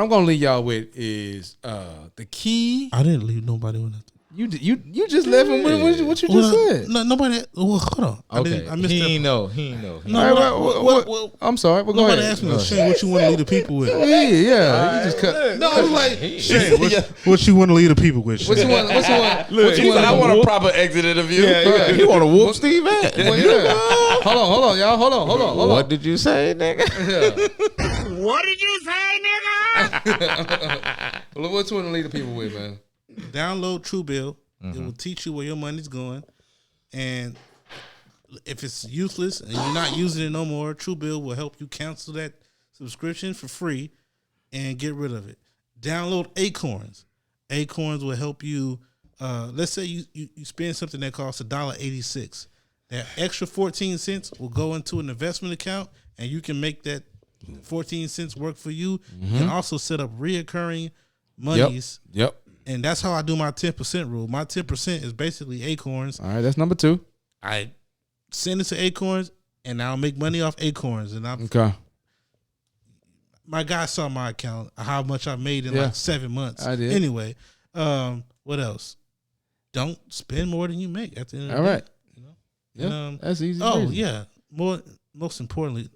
Speaker 1: gonna leave y'all with is the key.
Speaker 5: I didn't leave nobody with nothing.
Speaker 1: You just left him with what you just said.
Speaker 5: No, nobody. Well, hold on.
Speaker 4: Okay.
Speaker 5: I missed
Speaker 4: he
Speaker 5: that.
Speaker 4: ain't know. He ain't know.
Speaker 1: All right, I'm sorry. But go
Speaker 5: Nobody
Speaker 1: ahead.
Speaker 5: asked me, Shane, what you want to leave the people with?
Speaker 1: Yeah. You just cut.
Speaker 5: No, I was like, Shane, what you want to leave the people with?
Speaker 1: What
Speaker 5: Shane?
Speaker 1: you want? What you want?
Speaker 2: Look,
Speaker 1: What you want?
Speaker 2: I want a proper exit interview.
Speaker 4: You want to whoop Steve?
Speaker 1: Well, yeah. Hold on, y'all. Hold on.
Speaker 4: What did you say, nigga?
Speaker 6: What did you say, nigga?
Speaker 1: Well, what you want to leave the people with, man?
Speaker 5: Download Truebill. It will teach you where your money's going. And if it's useless and you're not using it no more, Truebill will help you cancel that subscription for free and get rid of it. Download Acorns. Acorns will help you. Let's say you spend something that costs $1.86. That extra 14 cents will go into an investment account, and you can make that 14 cents work for you. You can also set up reoccurring monies.
Speaker 1: Yep.
Speaker 5: And that's how I do my 10% rule. My 10% is basically Acorns.
Speaker 1: All right, that's number 2.
Speaker 5: I send it to Acorns, and I'll make money off Acorns. And
Speaker 1: Okay.
Speaker 5: my guy saw my account, how much I made in like 7 months.
Speaker 1: I did.
Speaker 5: Anyway, what else? Don't spend more than you make at the end of the
Speaker 1: All
Speaker 5: day.
Speaker 1: right.
Speaker 5: You know?
Speaker 1: Yeah,
Speaker 5: And,
Speaker 1: that's easy.
Speaker 5: oh,
Speaker 1: breezy.
Speaker 5: yeah. Most importantly,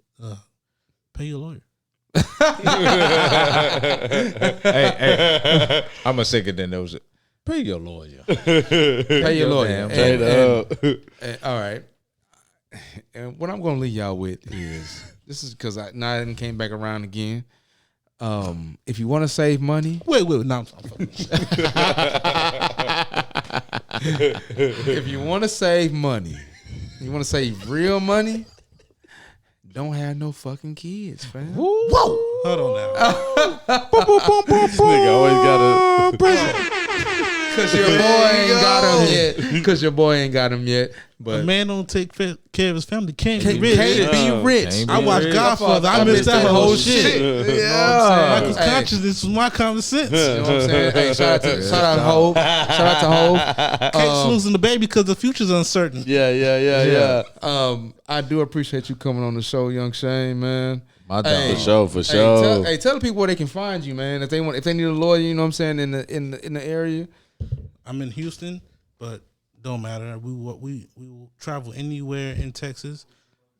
Speaker 5: pay your lawyer.
Speaker 4: hey, I'm a second then those. Pay your lawyer.
Speaker 1: Pay your lawyer.
Speaker 4: damn
Speaker 1: And, all right. And what I'm going to leave y'all with is, this is because I done came back around again. If you want to save money,
Speaker 5: Wait, no.
Speaker 1: if you want to save money, you want to save real money, don't have no fucking kids, fam.
Speaker 5: Whoa! Hold on now.
Speaker 2: This nigga always gotta.
Speaker 1: Because your boy ain't got him yet. Because your boy ain't got him yet.
Speaker 5: A
Speaker 1: But
Speaker 5: man don't take care of his family. Can't be
Speaker 1: can't
Speaker 5: rich.
Speaker 1: be rich.
Speaker 4: Can't be
Speaker 5: I watched
Speaker 4: rich.
Speaker 5: Godfather. I missed that whole shit.
Speaker 1: Yeah.
Speaker 5: Michael's consciousness was my common sense.
Speaker 1: You know what I'm saying? Hey, shout out to Hov. Shout out to Hov.
Speaker 5: Catch losing the baby because the future's uncertain.
Speaker 2: Yeah.
Speaker 1: I do appreciate you coming on the show, Young Shane, man.
Speaker 4: My dog.
Speaker 1: Hey.
Speaker 2: For sure.
Speaker 1: Tell the people where they can find you, man. If they need a lawyer, you know what I'm saying, in the area.
Speaker 5: I'm in Houston, but don't matter. We will travel anywhere in Texas.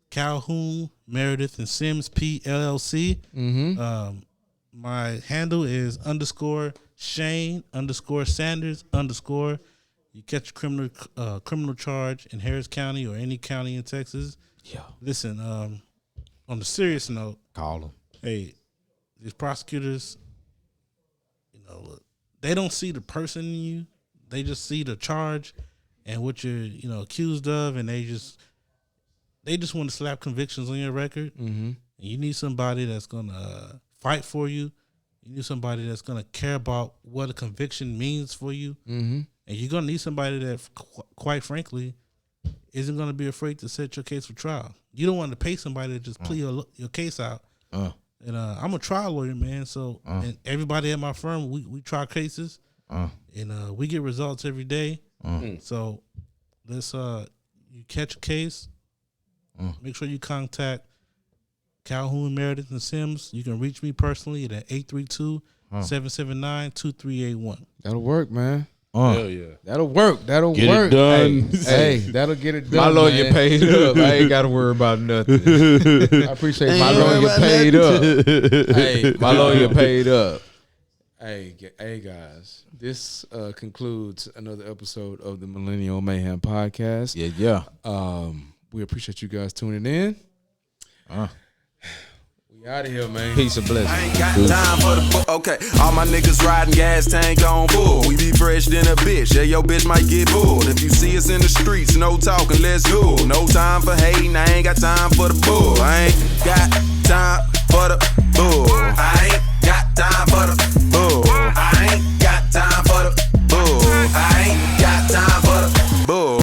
Speaker 5: Calhoun, Meredith, and Sims P LLC.
Speaker 1: Mm-hmm.
Speaker 5: My handle is _Shane_Sanders_. You catch a criminal charge in Harris County or any county in Texas.
Speaker 4: Yeah.
Speaker 5: Listen, on the serious note,
Speaker 4: Call him.
Speaker 5: hey, these prosecutors, look, they don't see the person in you. They just see the charge and what you're, accused of, and they just want to slap convictions on your record.
Speaker 1: Mm-hmm.
Speaker 5: And you need somebody that's gonna fight for you. You need somebody that's gonna care about what a conviction means for you.
Speaker 1: Mm-hmm.
Speaker 5: And you're gonna need somebody that, quite frankly, isn't gonna be afraid to set your case for trial. You don't want to pay somebody to just plea your case out. And I'm a trial lawyer, man. So and everybody at my firm, we try cases, and we get results every day. So let's you catch a case, make sure you contact Calhoun, Meredith, and Sims. You can reach me personally at 832-779-2381.
Speaker 1: That'll work, man.
Speaker 2: Hell yeah.
Speaker 1: That'll work. That'll
Speaker 2: Get
Speaker 1: work.
Speaker 2: it done.
Speaker 1: Hey, that'll get it done.
Speaker 4: My lawyer
Speaker 1: man.
Speaker 4: paid up. I ain't got to worry about nothing.
Speaker 1: I appreciate
Speaker 4: My
Speaker 1: my lawyer.
Speaker 4: lawyer paid up. Hey, my lawyer paid up.
Speaker 1: Hey guys, this concludes another episode of the Millennial Mayhem podcast.
Speaker 4: Yeah.
Speaker 1: We appreciate you guys tuning in. We out of here, man.
Speaker 4: Peace and blessings.
Speaker 3: I ain't got time for the okay. All my niggas riding gas tank on full. We be fresh than a bitch. Yeah, your bitch might get bulled. If you see us in the streets, no talking, let's go. No time for hating. I ain't got time for the bull. I ain't got